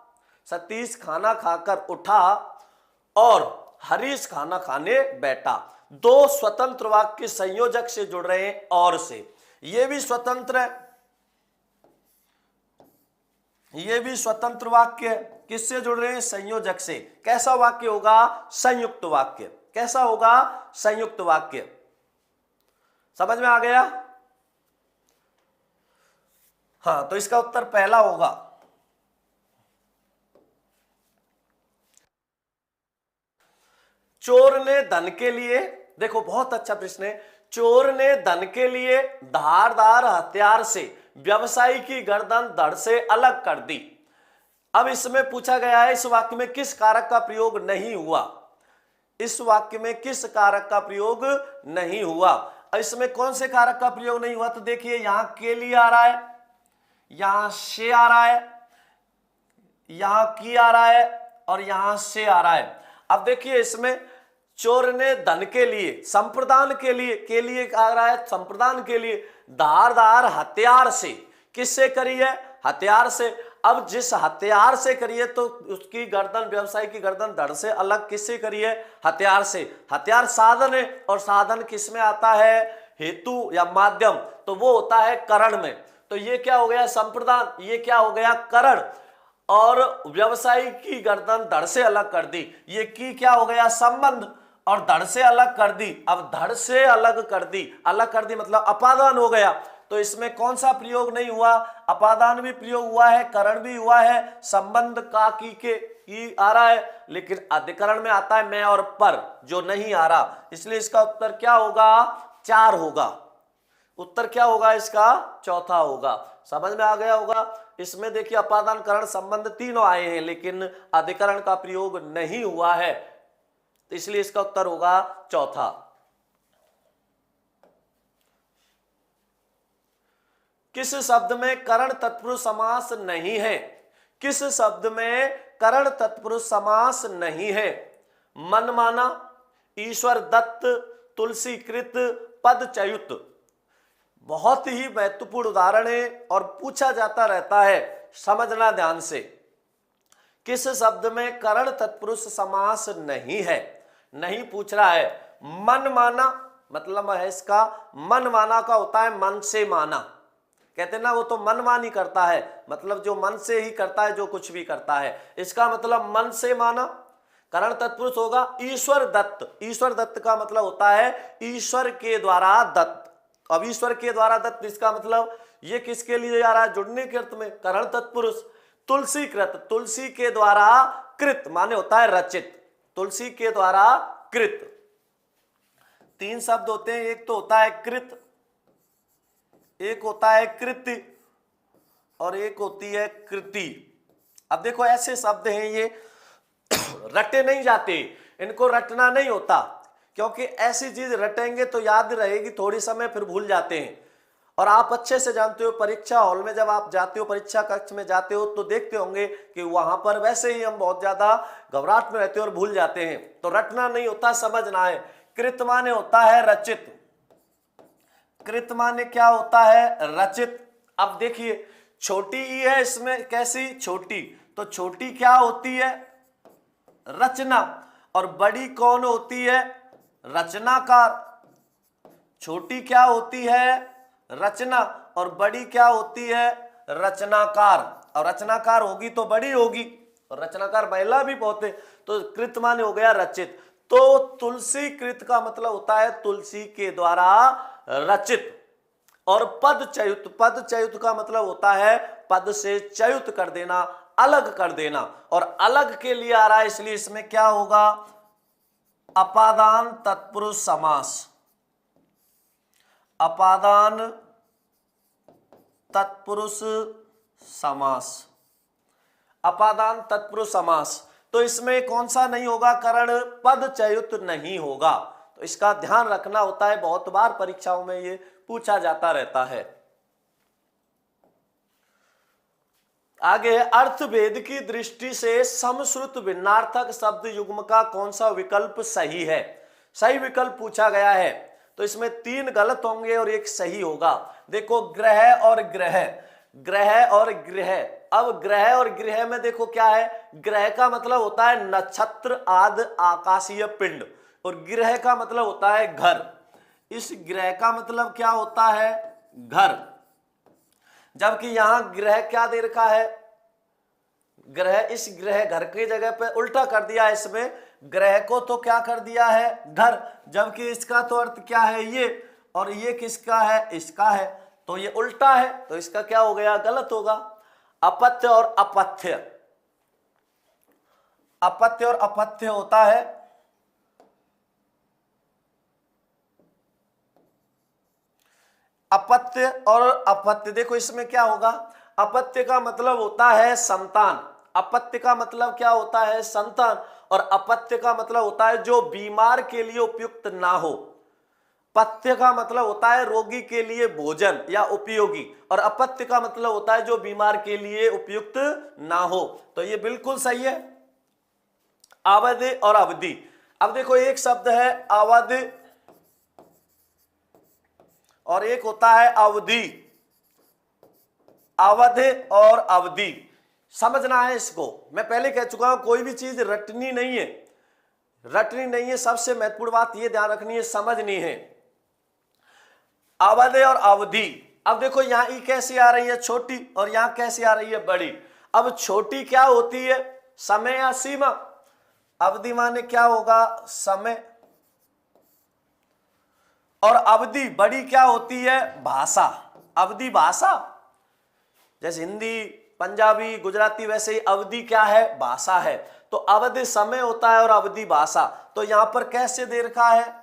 सतीश खाना खाकर उठा और हरीश खाना खाने बैठा। 2 स्वतंत्र वाक्य संयोजक से जुड़ रहे हैं, और से। ये भी स्वतंत्र है, ये भी स्वतंत्र वाक्य है। किससे जुड़ रहे हैं, संयोजक से। कैसा वाक्य होगा, संयुक्त वाक्य। कैसा होगा, संयुक्त वाक्य। समझ में आ गया। हाँ, तो इसका उत्तर पहला होगा। चोर ने धन के लिए, देखो बहुत अच्छा प्रश्न है, चोर ने धन के लिए धारदार हथियार से व्यवसायी की गर्दन धड़ से अलग कर दी। अब इसमें पूछा गया है, इस वाक्य में किस कारक का प्रयोग नहीं हुआ, इस वाक्य में किस कारक का प्रयोग नहीं हुआ। इसमें कौन से कारक का प्रयोग नहीं हुआ, तो देखिए यहां के लिए आ रहा है, यहां से आ रहा है, यहां की आ रहा है, और यहां से आ रहा है। अब देखिए इसमें चोर ने धन के लिए, संप्रदान के लिए आ रहा है, संप्रदान के लिए धारदार हथियार से, किससे करी है, हथियार से। अब जिस हथियार से करिए तो उसकी गर्दन, व्यवसायी की गर्दन धड़ से अलग किससे करिए? हथियार से। हथियार साधन है, और साधन किस में आता है? हेतु या माध्यम, तो वो होता है करण में। तो ये क्या हो गया? संप्रदान। ये क्या हो गया? करण। और व्यवसायी की गर्दन धड़ से अलग कर दी, ये की क्या हो गया? संबंध। और धड़ से अलग कर दी, अब धड़ से अलग कर दी, अलग कर दी मतलब अपादान हो गया। तो इसमें कौन सा प्रयोग नहीं हुआ? अपादान भी प्रयोग हुआ है, करण भी हुआ है, संबंध का की आ रहा है, लेकिन अधिकरण में आता है मैं और पर, जो नहीं आ रहा। इसलिए इसका उत्तर क्या होगा? 4 होगा। उत्तर क्या होगा इसका? चौथा होगा। समझ में आ गया होगा। इसमें देखिए अपादान, करण, संबंध तीनों आए हैं, लेकिन अधिकरण का प्रयोग नहीं हुआ है, तो इसलिए इसका उत्तर होगा चौथा। किस शब्द में करण तत्पुरुष समास नहीं है? किस शब्द में करण तत्पुरुष समास नहीं है? मनमाना, ईश्वर दत्त, तुलसीकृत, पदच्युत। बहुत ही महत्वपूर्ण उदाहरण है और पूछा जाता रहता है, समझना ध्यान से। किस शब्द में करण तत्पुरुष समास नहीं है? नहीं पूछ रहा है। मनमाना मतलब है इसका, मनमाना का होता है मन से माना। कहते ना वो तो मनमानी करता है, मतलब जो मन से ही करता है, जो कुछ भी करता है, इसका मतलब मन से माना। करण तत्पुरुष होगा ईश्वर दत्त। ईश्वर दत्त का मतलब होता है ईश्वर के द्वारा दत्त। अब ईश्वर के द्वारा दत्त, इसका मतलब ये किसके लिए आ रहा है? जुड़ने के अर्थ में, करण तत्पुरुष। तुलसीकृत, तुलसी के द्वारा कृत माने होता है रचित, तुलसी के द्वारा कृत। 3 शब्द होते हैं, एक तो होता है कृत, एक होता है कृति, और एक होती है कृति। अब देखो ऐसे शब्द हैं ये रटे नहीं जाते, इनको रटना नहीं होता, क्योंकि ऐसी चीज रटेंगे तो याद रहेगी थोड़ी समय, फिर भूल जाते हैं। और आप अच्छे से जानते हो, परीक्षा हॉल में जब आप जाते हो, परीक्षा कक्ष में जाते हो, तो देखते होंगे कि वहां पर वैसे ही हम बहुत ज्यादा घबराहट में रहते हैं और भूल जाते हैं। तो रटना नहीं होता, समझना है। कृत माने होता है रचित। कृत माने क्या होता है? रचित। अब देखिए छोटी ई है इसमें, कैसी? छोटी। तो छोटी क्या होती है? रचना। और बड़ी कौन होती है? रचनाकार। छोटी क्या होती है? रचना। और बड़ी क्या होती है? रचनाकार। और रचनाकार होगी तो बड़ी होगी, और रचनाकार महिला भी बहुत है। तो कृत माने हो गया रचित। तो तुलसी कृत का मतलब होता है तुलसी के द्वारा रचित। और पदच्युत, पदच्युत का मतलब होता है पद से च्युत कर देना, अलग कर देना। और अलग के लिए आ रहा है, इसलिए इसमें क्या होगा? अपादान तत्पुरुष समास। अपादान तत्पुरुष समास। अपादान तत्पुरुष समास। तो इसमें कौन सा नहीं होगा? करण पदच्युत नहीं होगा। तो इसका ध्यान रखना होता है, बहुत बार परीक्षाओं में ये पूछा जाता रहता है। आगे, अर्थभेद की दृष्टि से समश्रुत भिन्नार्थक शब्द युग्म का कौन सा विकल्प सही है? सही विकल्प पूछा गया है, तो इसमें 3 गलत होंगे और 1 सही होगा। देखो ग्रह और ग्रह, ग्रह और गृह। अब ग्रह और गृह में देखो क्या है? ग्रह का मतलब होता है नक्षत्र आदि आकाशीय पिंड, और गृह का मतलब होता है घर। इस ग्रह का मतलब क्या होता है? घर। जबकि यहां ग्रह क्या दे रखा है? ग्रह, इस ग्रह घर की जगह पे उल्टा कर दिया, इसमें ग्रह को तो क्या कर दिया है? घर। जबकि इसका तो अर्थ क्या है? ये, और ये किसका है? इसका है, तो ये उल्टा है, तो इसका क्या हो गया? गलत होगा। अपत्य और अपथ्य, अपत्य और अपथ्य होता है अपत्य और अपत्य। देखो इसमें क्या होगा? अपत्य का मतलब होता है संतान। अपत्य का मतलब क्या होता है? संतान। और अपत्य का मतलब होता है जो बीमार के लिए उपयुक्त ना हो। पथ्य का मतलब होता है रोगी के लिए भोजन या उपयोगी, और अपत्य का मतलब होता है जो बीमार के लिए उपयुक्त ना हो। तो ये बिल्कुल सही है। अवधि और अवधि। अब देखो एक शब्द है अवधि और एक होता है अवधि। अवधि और अवधि, समझना है इसको। मैं पहले कह चुका हूं कोई भी चीज रटनी नहीं है, रटनी नहीं है। सबसे महत्वपूर्ण बात यह ध्यान रखनी है, समझनी है। अवधि और अवधि, अब देखो यहां ई कैसी आ रही है छोटी और यहां कैसी आ रही है बड़ी। अब छोटी क्या होती है, समय या सीमा। अवधि माने क्या होगा, समय। और अवधि बड़ी क्या होती है, भाषा। अवधि भाषा, जैसे हिंदी, पंजाबी, गुजराती, वैसे ही अवधि क्या है, भाषा है। तो अवधि समय होता है और अवधि भाषा। तो यहां पर कैसे दे रखा है,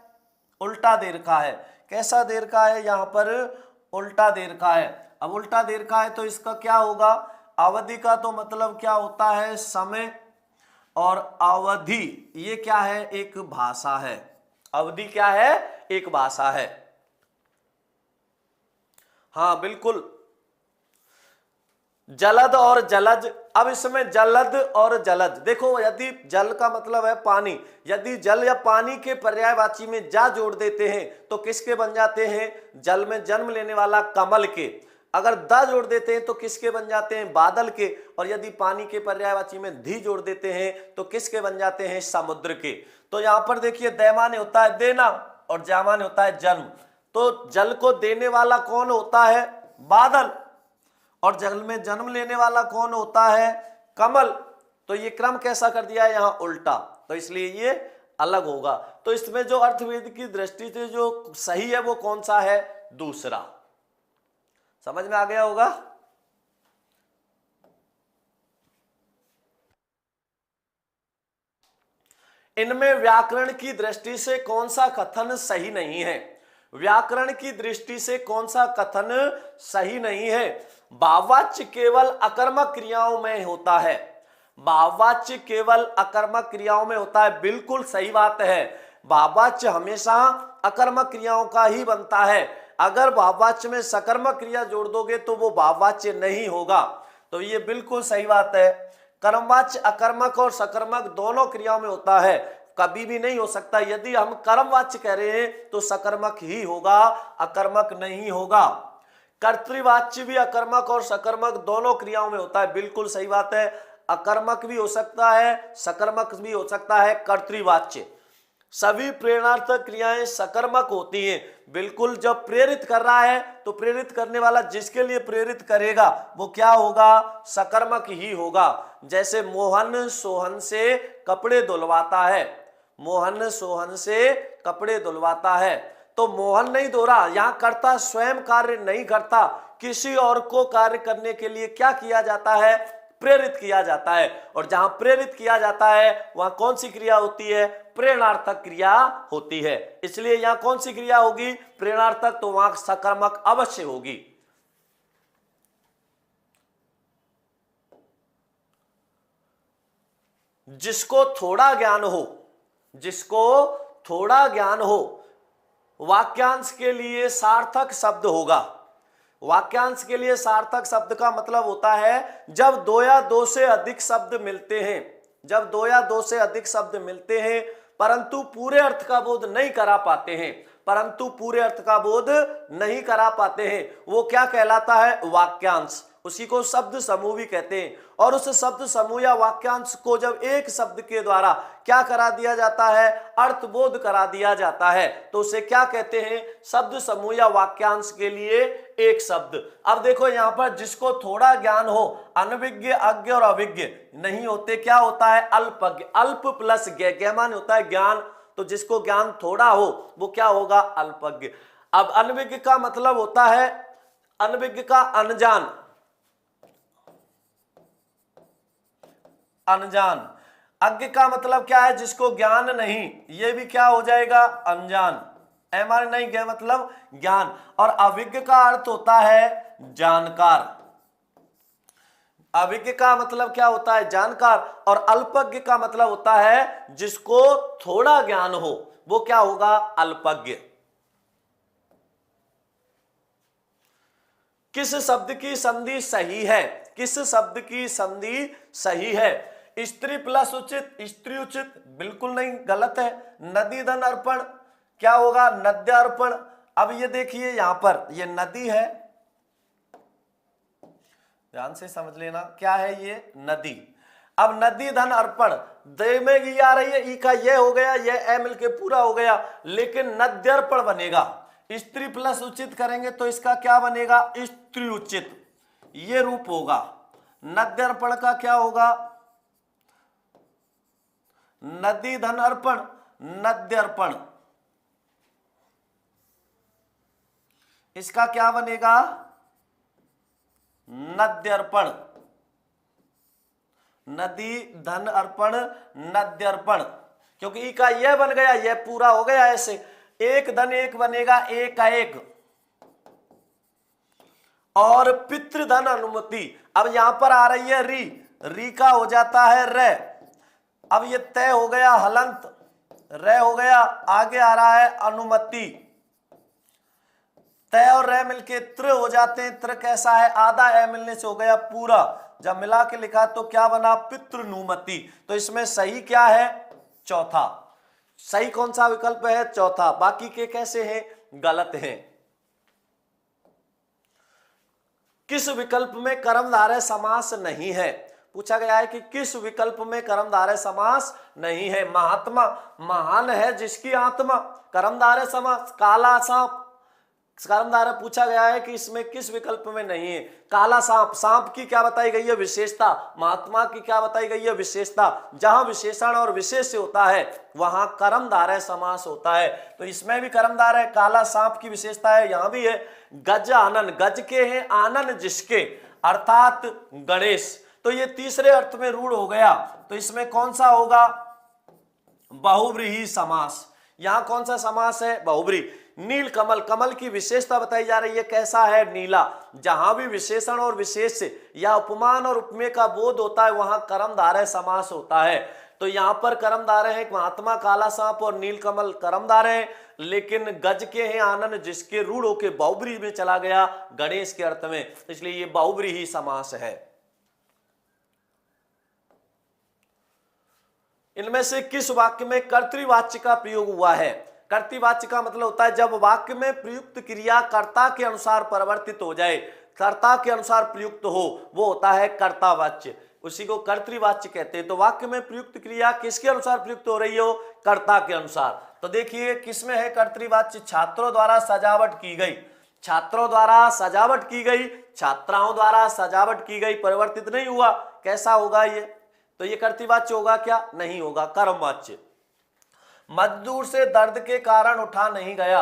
उल्टा दे रखा है। कैसा दे रखा है, यहां पर उल्टा दे रखा है। अब उल्टा दे रखा है तो इसका क्या होगा, अवधि का तो मतलब क्या होता है, समय, और अवधि ये क्या है, एक भाषा है। अवधि क्या है, एक भाषा है। हाँ बिल्कुल। जलद और जलज, अब इसमें जलद और जलज देखो, यदि जल का मतलब है पानी, यदि जल या पानी के पर्यायवाची में जा जोड़ देते हैं तो किसके बन जाते हैं, जल में जन्म लेने वाला कमल के। अगर द जोड़ देते हैं तो किसके बन जाते हैं, बादल के। और यदि पानी के पर्यायवाची में धी जोड़ देते हैं तो किसके बन जाते हैं, समुद्र के। तो यहां पर देखिए दैमाने होता है देना और जामाने होता है जन्म। तो जल को देने वाला कौन होता है, बादल, और जल में जन्म लेने वाला कौन होता है, कमल। तो ये क्रम कैसा कर दिया है यहां, उल्टा। तो इसलिए ये अलग होगा। तो इसमें जो अर्थवेद की दृष्टि से जो सही है वो कौन सा है, दूसरा। समझ में आ गया होगा। इनमें व्याकरण की दृष्टि से कौन सा कथन सही नहीं है, व्याकरण की दृष्टि से कौन सा कथन सही नहीं है। भाववाच्य केवल अकर्मक क्रियाओं में होता है, भाववाच्य केवल अकर्मक क्रियाओं में होता है, बिल्कुल सही बात है। भाववाच्य हमेशा अकर्मक क्रियाओं का ही बनता है। अगर भाववाच्य में सकर्मक क्रिया जोड़ दोगे तो वो भाववाच्य नहीं होगा। तो ये बिल्कुल सही बात है। कर्मवाच्य अकर्मक और सकर्मक दोनों क्रियाओं में होता है, कभी भी नहीं हो सकता। यदि हम कर्मवाच्य कह रहे हैं तो सकर्मक ही होगा, अकर्मक नहीं होगा। कर्तृवाच्य भी अकर्मक और सकर्मक दोनों क्रियाओं में होता है, बिल्कुल सही बात है। अकर्मक भी हो सकता है, सकर्मक भी हो सकता है कर्तृवाच्य। सभी प्रेरणार्थक क्रियाएं सकर्मक होती हैं, बिल्कुल। जब प्रेरित कर रहा है तो प्रेरित करने वाला जिसके लिए प्रेरित करेगा वो क्या होगा, सकर्मक ही होगा। जैसे मोहन सोहन से कपड़े धुलवाता है, मोहन सोहन से कपड़े धुलवाता है। तो मोहन नहीं धो रहा, यहां करता स्वयं कार्य नहीं करता, किसी और को कार्य करने के लिए क्या किया जाता है, प्रेरित किया जाता है। और जहां प्रेरित किया जाता है वहां कौन सी क्रिया होती है, प्रेरणार्थक क्रिया होती है। इसलिए यहां कौन सी क्रिया होगी, प्रेरणार्थक, तो वहां सकर्मक अवश्य होगी। जिसको थोड़ा ज्ञान हो, जिसको थोड़ा ज्ञान हो, वाक्यांश के लिए सार्थक शब्द होगा। वाक्यांश के लिए सार्थक शब्द का मतलब होता है जब दो या दो से अधिक शब्द मिलते हैं, जब दो या दो से अधिक शब्द मिलते हैं परंतु पूरे अर्थ का बोध नहीं करा पाते हैं, परंतु पूरे अर्थ का बोध नहीं करा पाते हैं, वो क्या कहलाता है, वाक्यांश। उसी को शब्द समूह भी कहते हैं। और उस शब्द समूह या वाक्यांश को जब एक शब्द के द्वारा क्या करा दिया जाता है, अर्थबोध करा दिया जाता है, तो उसे क्या कहते हैं, शब्द समूह या वाक्यांश के लिए एक शब्द। अब देखो यहां पर जिसको थोड़ा ज्ञान हो, अनविज्ञ, अज्ञ और अभिज्ञ नहीं होते, क्या होता है, अल्पज्ञ। अल्प प्लस ज्ञ मान होता है ज्ञान, तो जिसको ज्ञान थोड़ा हो वो क्या होगा, अल्पज्ञ। अब अनविज्ञ का मतलब होता है, अनविज्ञ का अनजान, अनजान। अज्ञ का मतलब क्या है, जिसको ज्ञान नहीं, ये भी क्या हो जाएगा, अनजान। एमार नहीं गया मतलब ज्ञान। और अविज्ञ का अर्थ होता है जानकार, अविज्ञ का मतलब क्या होता है, जानकार। और अल्पज्ञ का मतलब होता है जिसको थोड़ा ज्ञान हो, वो क्या होगा, अल्पज्ञ। किस शब्द की संधि सही है, किस शब्द की संधि सही है, स्त्री प्लस उचित, स्त्री उचित बिल्कुल नहीं, गलत है। नदी धन अर्पण क्या होगा, नद्यार्पण। अब ये देखिए यहां पर ये नदी है, ध्यान से समझ लेना क्या है ये, नदी। अब नदी धन अर्पण, दे में ई आ रही है, ई का ये हो गया, ये ए मिल के पूरा हो गया, लेकिन नद्यर्पण बनेगा। स्त्री प्लस उचित करेंगे तो इसका क्या बनेगा, स्त्री उचित, ये रूप होगा। नद्यर्पण का क्या होगा, नदी धन अर्पण, नद्यर्पण, इसका क्या बनेगा, नद्यर्पण, नदी धन अर्पण, नद्यर्पण, क्योंकि ई का यह बन गया, यह पूरा हो गया ऐसे, एक धन एक बनेगा, एक का एक, और पितृधन अनुमति। अब यहां पर आ रही है री, री का हो जाता है रे, अब ये तय हो गया हलंत, रे हो गया, आगे आ रहा है अनुमति, तय और रे मिलके त्र हो जाते हैं, त्र कैसा है, आधा ए मिलने से हो गया पूरा, जब मिला के लिखा तो क्या बना, पितृनुमति। तो इसमें सही क्या है, चौथा। सही कौन सा विकल्प है, चौथा, बाकी के कैसे हैं, गलत हैं। किस विकल्प में कर्मधारय समास नहीं है, पूछा गया है कि किस विकल्प में कर्मधारय समास नहीं है। महात्मा, महान है जिसकी आत्मा, कर्मधारय समास। काला सांप, कर्मधारय पूछा गया है कि इसमें किस विकल्प में नहीं है। काला सांप, सांप की क्या बताई गई है, विशेषता। महात्मा की क्या बताई गई है, विशेषता। जहां विशेषण और विशेष्य होता है वहां कर्मधारय समास होता है, तो इसमें भी कर्मधारय, काला सांप की विशेषता है, यहां भी है। गज आनन, गज के हैं आनन जिसके, अर्थात गणेश, तो ये तीसरे अर्थ में रूढ़ हो गया। तो इसमें कौन सा होगा, बहुव्रीहि समास। यहां कौन सा समास है, बहुव्रीहि। नील कमल, कमल की विशेषता बताई जा रही है, कैसा है, नीला। जहां भी विशेषण और विशेष्य या उपमान और उपमेय का बोध होता है वहां कर्मधारय समास होता है। तो यहां पर कर्मधारय है महात्मा, काला सांप और नील कमल कर्मधारय है, लेकिन गज के हैं आनंद जिसके रूढ़ होके बहुव्रीहि में चला गया, गणेश के अर्थ में, इसलिए ये बहुव्रीहि समास है। इनमें से किस वाक्य में कर्तृवाच्य का प्रयोग हुआ है। कर्तृवाच्य का मतलब होता है जब वाक्य में प्रयुक्त क्रिया कर्ता के अनुसार परिवर्तित हो जाए, कर्ता के अनुसार प्रयुक्त हो, वो होता है कर्तावाच्य, उसी को कर्तृवाच्य कहते हैं। तो वाक्य में प्रयुक्त क्रिया किसके अनुसार प्रयुक्त हो रही हो, कर्ता के अनुसार। तो देखिए किसमें है कर्तृवाच्य, छात्रों द्वारा सजावट की गई, छात्रों द्वारा सजावट की गई, छात्राओं द्वारा सजावट की गई, परिवर्तित नहीं हुआ, कैसा होगा ये, तो ये कर्तृवाच्य होगा क्या, नहीं होगा, कर्मवाच्य। मजदूर से दर्द के कारण उठा नहीं गया,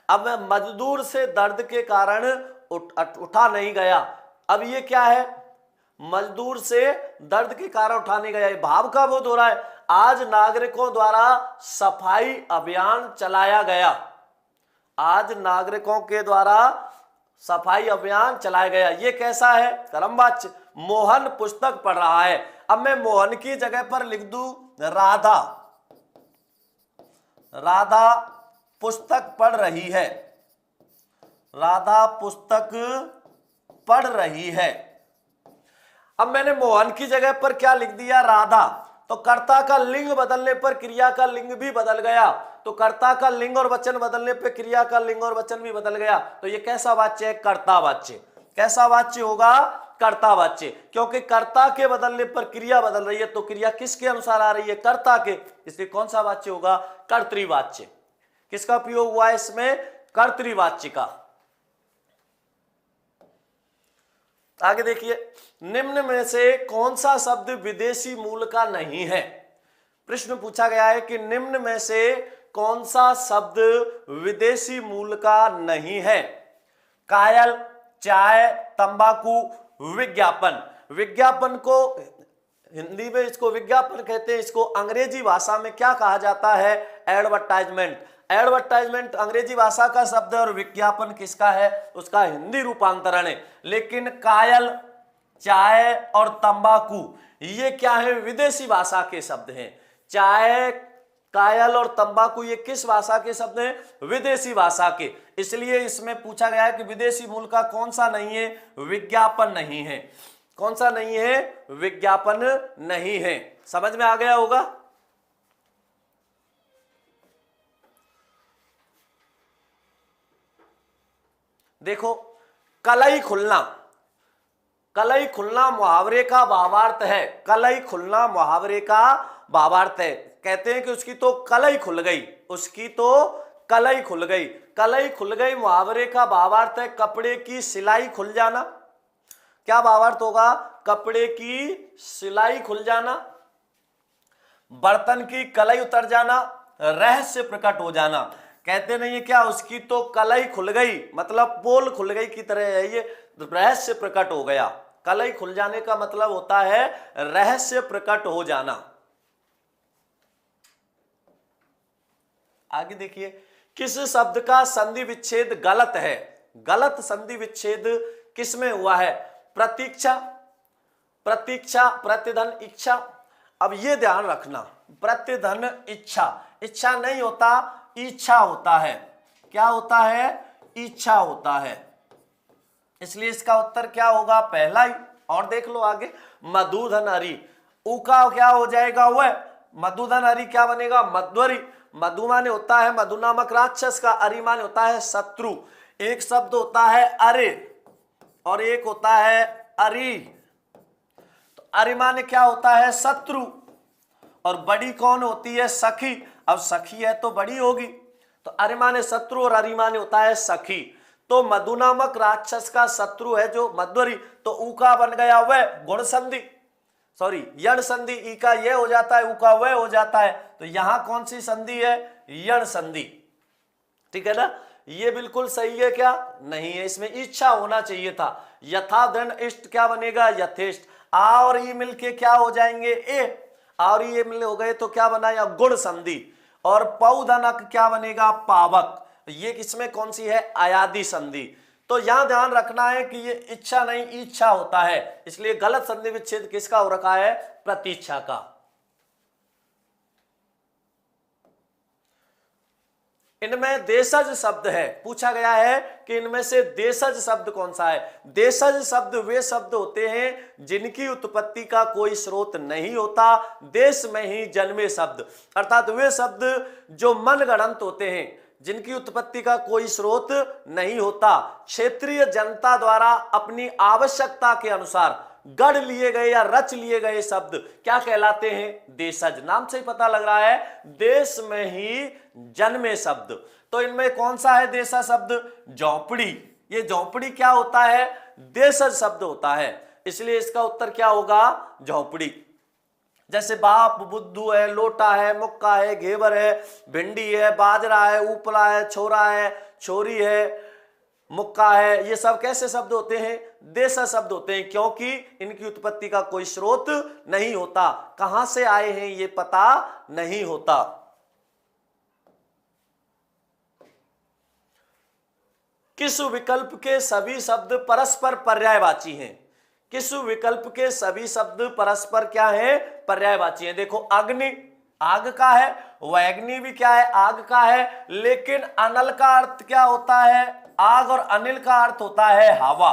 अब मजदूर से दर्द के कारण उठा नहीं गया, अब ये क्या है, मजदूर से दर्द के कारण उठा नहीं गया, भाव का बोध हो रहा है। आज नागरिकों द्वारा सफाई अभियान चलाया गया, आज नागरिकों के द्वारा सफाई अभियान चलाया गया, ये कैसा है, कर्मवाच्य। मोहन पुस्तक पढ़ रहा है, अब मैं मोहन की जगह पर लिख दूं राधा, राधा पुस्तक पढ़ रही है, राधा पुस्तक पढ़ रही है। अब मैंने मोहन की जगह पर क्या लिख दिया, राधा, तो कर्ता का लिंग बदलने पर क्रिया का लिंग भी बदल गया, तो कर्ता का लिंग और वचन बदलने पर क्रिया का लिंग और वचन भी बदल गया, तो ये कैसा वाच्य है, कर्तावाच्य। कैसा वाच्य होगा, कर्तावाच्य, क्योंकि कर्ता के बदलने पर क्रिया बदल रही है, तो क्रिया किसके अनुसार आ रही है, कर्ता के, इसलिए कौन सा वाच्य होगा, कर्तृवाच्य। किसका प्रयोग हुआ है इसमें, कर्तृवाच्य का। आगे देखिए, निम्न में से कौन सा शब्द विदेशी मूल का नहीं है। प्रश्न पूछा गया है कि निम्न में से कौन सा शब्द विदेशी मूल का नहीं है। कायल, चाय, तंबाकू, विज्ञापन। विज्ञापन को हिंदी में इसको विज्ञापन कहते हैं, इसको अंग्रेजी भाषा में क्या कहा जाता है, एडवर्टाइजमेंट। एडवर्टाइजमेंट अंग्रेजी भाषा का शब्द है और विज्ञापन किसका है, उसका हिंदी रूपांतरण है। लेकिन कायल, चाय और तंबाकू ये क्या है, विदेशी भाषा के शब्द हैं। चाय, कायल और तंबाकू ये किस भाषा के शब्द हैं, विदेशी भाषा के, इसलिए इसमें पूछा गया है कि विदेशी मूल का कौन सा नहीं है, विज्ञापन नहीं है। कौन सा नहीं है, विज्ञापन नहीं है। समझ में आ गया होगा। देखो, कलई खुलना, कलई खुलना मुहावरे का भावार्थ है। कलई खुलना मुहावरे का भावार्थ है। कहते हैं कि उसकी तो कलई खुल गई, उसकी तो कलई खुल गई। कलई खुल गई मुहावरे का भावार्थ है कपड़े की सिलाई खुल जाना। क्या भावार्थ होगा? कपड़े की सिलाई खुल जाना, बर्तन की कलई उतर जाना, रहस्य प्रकट हो जाना। कहते नहीं है क्या, उसकी तो कलई खुल गई, मतलब पोल खुल गई की तरह है, ये रहस्य प्रकट हो गया। कलई खुल जाने का मतलब होता है रहस्य प्रकट हो जाना। आगे देखिए, किस शब्द का संधि विच्छेद गलत है? गलत संधि विच्छेद किसमें हुआ है? प्रतीक्षा, प्रतीक्षा, प्रतिधन, इच्छा। अब ये ध्यान रखना, प्रतिधन इच्छा, इच्छा नहीं होता, इच्छा होता है। क्या होता है? इच्छा होता है। इसलिए इसका उत्तर क्या होगा? पहला ही। और देख लो आगे, मधुधन हरि, उ का क्या हो जाएगा? वह। मधुधन हरि क्या बनेगा? मध्वरी। मधु माने होता है मधु नामक राक्षस का, अरि माने होता है शत्रु। एक शब्द होता है अरे और एक होता है अरि। तो अरि माने क्या होता है? शत्रु। और बड़ी कौन होती है? सखी। अब सखी है तो बड़ी होगी, तो अरि माने शत्रु और अरि माने होता है सखी। तो मधु नामक राक्षस का शत्रु है जो मध्वरी, तो ऊ का बन गया वह, गुण संधि, सॉरी यण संधि। ई का ये हो जाता है, ऊ का वह हो जाता है। तो यहां कौन सी संधि है? यण संधि। ठीक है ना? ये बिल्कुल सही है क्या? नहीं है, इसमें इच्छा होना चाहिए था। यथा दृढ़ इष्ट क्या बनेगा? यथेष्ट। आ और ई मिलके क्या हो जाएंगे? ए। और ये मिल हो गए तो क्या बनाया? गुण संधि। और पौधनक क्या बनेगा? पावक। ये किसमें कौन सी है? अयादि संधि। तो यहां ध्यान रखना है कि ये इच्छा नहीं इच्छा होता है, इसलिए गलत संधि विच्छेद किसका हो रखा है? प्रतीक्षा का। इनमें देशज शब्द है, पूछा गया है कि इनमें से देशज शब्द कौन सा है? देशज शब्द वे शब्द होते हैं जिनकी उत्पत्ति का कोई स्रोत नहीं होता, देश में ही जन्मे शब्द। अर्थात वे शब्द जो मनगढ़ंत होते हैं, जिनकी उत्पत्ति का कोई स्रोत नहीं होता, क्षेत्रीय जनता द्वारा अपनी आवश्यकता के अनुसार गढ़ लिए गए या रच लिए गए शब्द क्या कहलाते हैं? देशज। नाम से ही पता लग रहा है, देश में ही जन्मे शब्द। तो इनमें कौन सा है देशज शब्द? झोंपड़ी। ये झोंपड़ी क्या होता है? देशज शब्द होता है, इसलिए इसका उत्तर क्या होगा? झोंपड़ी। जैसे बाप, बुद्धू है, लोटा है, मुक्का है, घेवर है, भिंडी है, बाजरा है, उपला है, छोरा है, छोरी है, मुक्का है, ये सब कैसे शब्द होते हैं? देशज शब्द होते हैं, क्योंकि इनकी उत्पत्ति का कोई स्रोत नहीं होता, कहां से आए हैं ये पता नहीं होता। किस विकल्प के सभी शब्द परस्पर पर्यायवाची हैं? किस विकल्प के सभी शब्द परस्पर क्या है? पर्यायवाची हैं। देखो, अग्नि आग का है, वैग्नि भी क्या है? आग का है, लेकिन अनल का अर्थ क्या होता है? आग। और अनिल का अर्थ होता है हवा।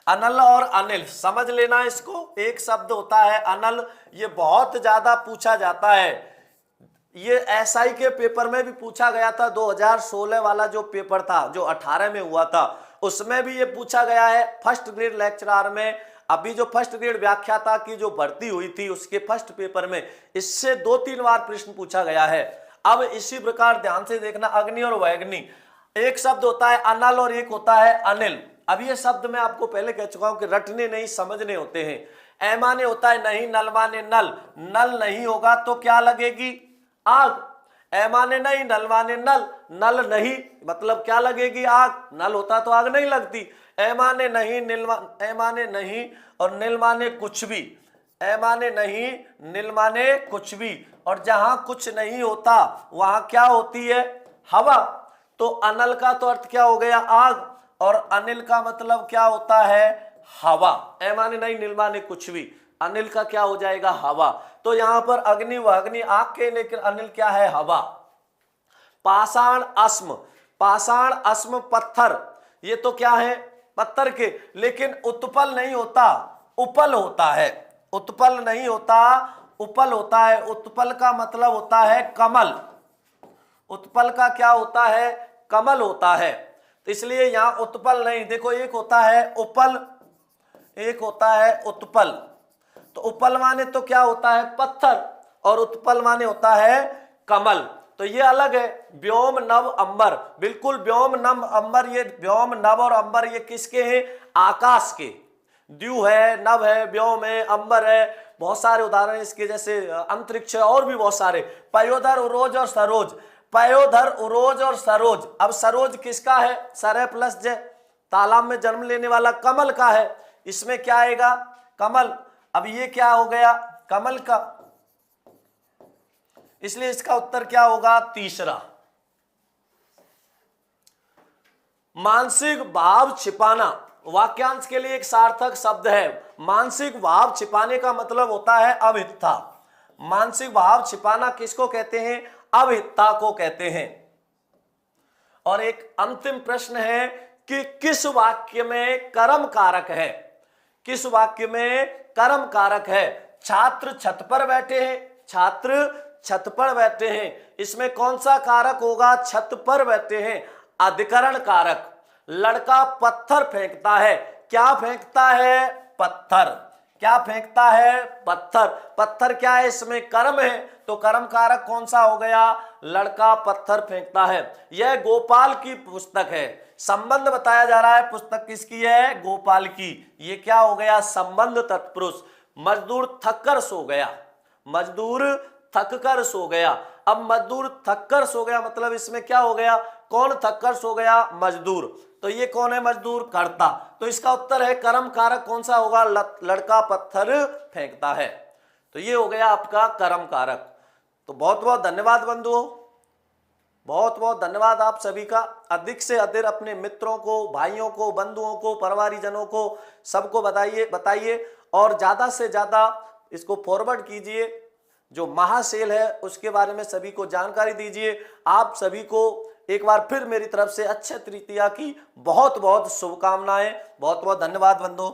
अनल और अनिल समझ लेना इसको। एक शब्द होता है अनल, ये बहुत ज्यादा पूछा जाता है। ये एसआई के पेपर में भी पूछा गया था, 2016 वाला जो पेपर था, जो 18 में हुआ था, उसमें भी ये पूछा गया है फर्स्ट ग्रेड लेक्चरर में। अभी जो फर्स्ट ग्रेड व्याख्याता की जो भर्ती हुई थी उसके फर्स्ट पेपर में इससे 2-3 बार प्रश्न पूछा गया है। अब इसी प्रकार ध्यान से देखना, अग्नि और वैग्नि, एक शब्द होता है अनल और एक होता है अनिल। अब ये शब्द मैं आपको पहले कह चुका हूं कि रटने नहीं समझने होते हैं। ए माने होता है नहीं, नल माने नल, नल नहीं होगा तो क्या लगेगी? आग। ए माने नहीं, नल माने नल, नल नहीं मतलब क्या लगेगी? आग। नल होता तो आग नहीं लगती। ए माने नहीं, ए माने नहीं और नील माने कुछ भी। ए माने नहीं, नील माने कुछ भी, और जहां कुछ नहीं होता वहां क्या होती है? हवा। तो अनल का तो अर्थ क्या हो गया? आग, और अनिल का मतलब क्या होता है? हवा। ए माने नहीं, नील माने कुछ भी, अनिल का क्या हो जाएगा? हवा। तो यहां पर अग्नि व अग्नि आग के, लेकिन अनिल क्या है? हवा। पाषाण अस्म, पाषाण अस्म पत्थर, ये तो क्या है? पत्थर के, लेकिन उत्पल नहीं होता, उपल होता है। उत्पल नहीं होता, उपल होता है। उत्पल का मतलब होता है कमल। उत्पल का क्या होता है? कमल होता है। तो इसलिए यहां उत्पल नहीं, देखो एक होता है उपल एक होता है उत्पल। तो उपल माने तो क्या होता है, पत्थर, और उत्पल माने होता है कमल। तो ये अलग है। व्योम नभ अंबर, बिल्कुल व्योम नभ अंबर, ये व्योम नभ और अंबर ये किसके हैं, आकाश के। द्यू है, नभ है, व्योम है, अंबर है, बहुत सारे उदाहरण इसके, जैसे अंतरिक्ष है, और भी बहुत सारे। पयोधर, उरोज और सरोज, पयोधर, उरोज और सरोज। अब सरोज किसका है, सर प्लस जय, तालाब में जन्म लेने वाला कमल का है। इसमें क्या आएगा, कमल। अब ये क्या हो गया, कमल का, इसलिए इसका उत्तर क्या होगा, तीसरा। मानसिक भाव छिपाना वाक्यांश के लिए एक सार्थक शब्द है। मानसिक भाव छिपाने का मतलब होता है अभित्था। मानसिक भाव छिपाना किसको कहते हैं, अभित्था को कहते हैं। और एक अंतिम प्रश्न है कि किस वाक्य में कर्म कारक है, किस वाक्य में कर्म कारक है। छात्र छत पर बैठे हैं, छात्र छत पर बैठे हैं, इसमें कौन सा कारक होगा, छत पर बैठे हैं, अधिकरण कारक। लड़का पत्थर फेंकता है, क्या फेंकता है, पत्थर, क्या फेंकता है, पत्थर। पत्थर क्या है, इसमें कर्म है, तो कर्म कारक कौन सा हो गया, लड़का पत्थर फेंकता है। यह गोपाल की पुस्तक है, संबंध बताया जा रहा है, पुस्तक किसकी है, गोपाल की। ये क्या हो गया, संबंध तत्पुरुष। मजदूर थककर सो गया, मजदूर थककर सो गया। अब मजदूर थककर सो गया मतलब इसमें क्या हो गया, कौन थककर सो गया, मजदूर। तो ये कौन है, मजदूर, कर्ता। तो इसका उत्तर है कर्म कारक कौन सा होगा, लड़का पत्थर फेंकता है। तो ये हो गया आपका कर्म कारक। तो बहुत बहुत धन्यवाद बंधुओं, बहुत बहुत धन्यवाद आप सभी का। अधिक से अधिक अपने मित्रों को, भाइयों को, बंधुओं को, परिवारजनों को, सबको बताइए और ज्यादा से ज्यादा इसको फॉरवर्ड कीजिए। जो महासेल है उसके बारे में सभी को जानकारी दीजिए। आप सभी को एक बार फिर मेरी तरफ से अक्षय तृतीया की बहुत बहुत शुभकामनाएं। बहुत बहुत धन्यवाद बंधुओं।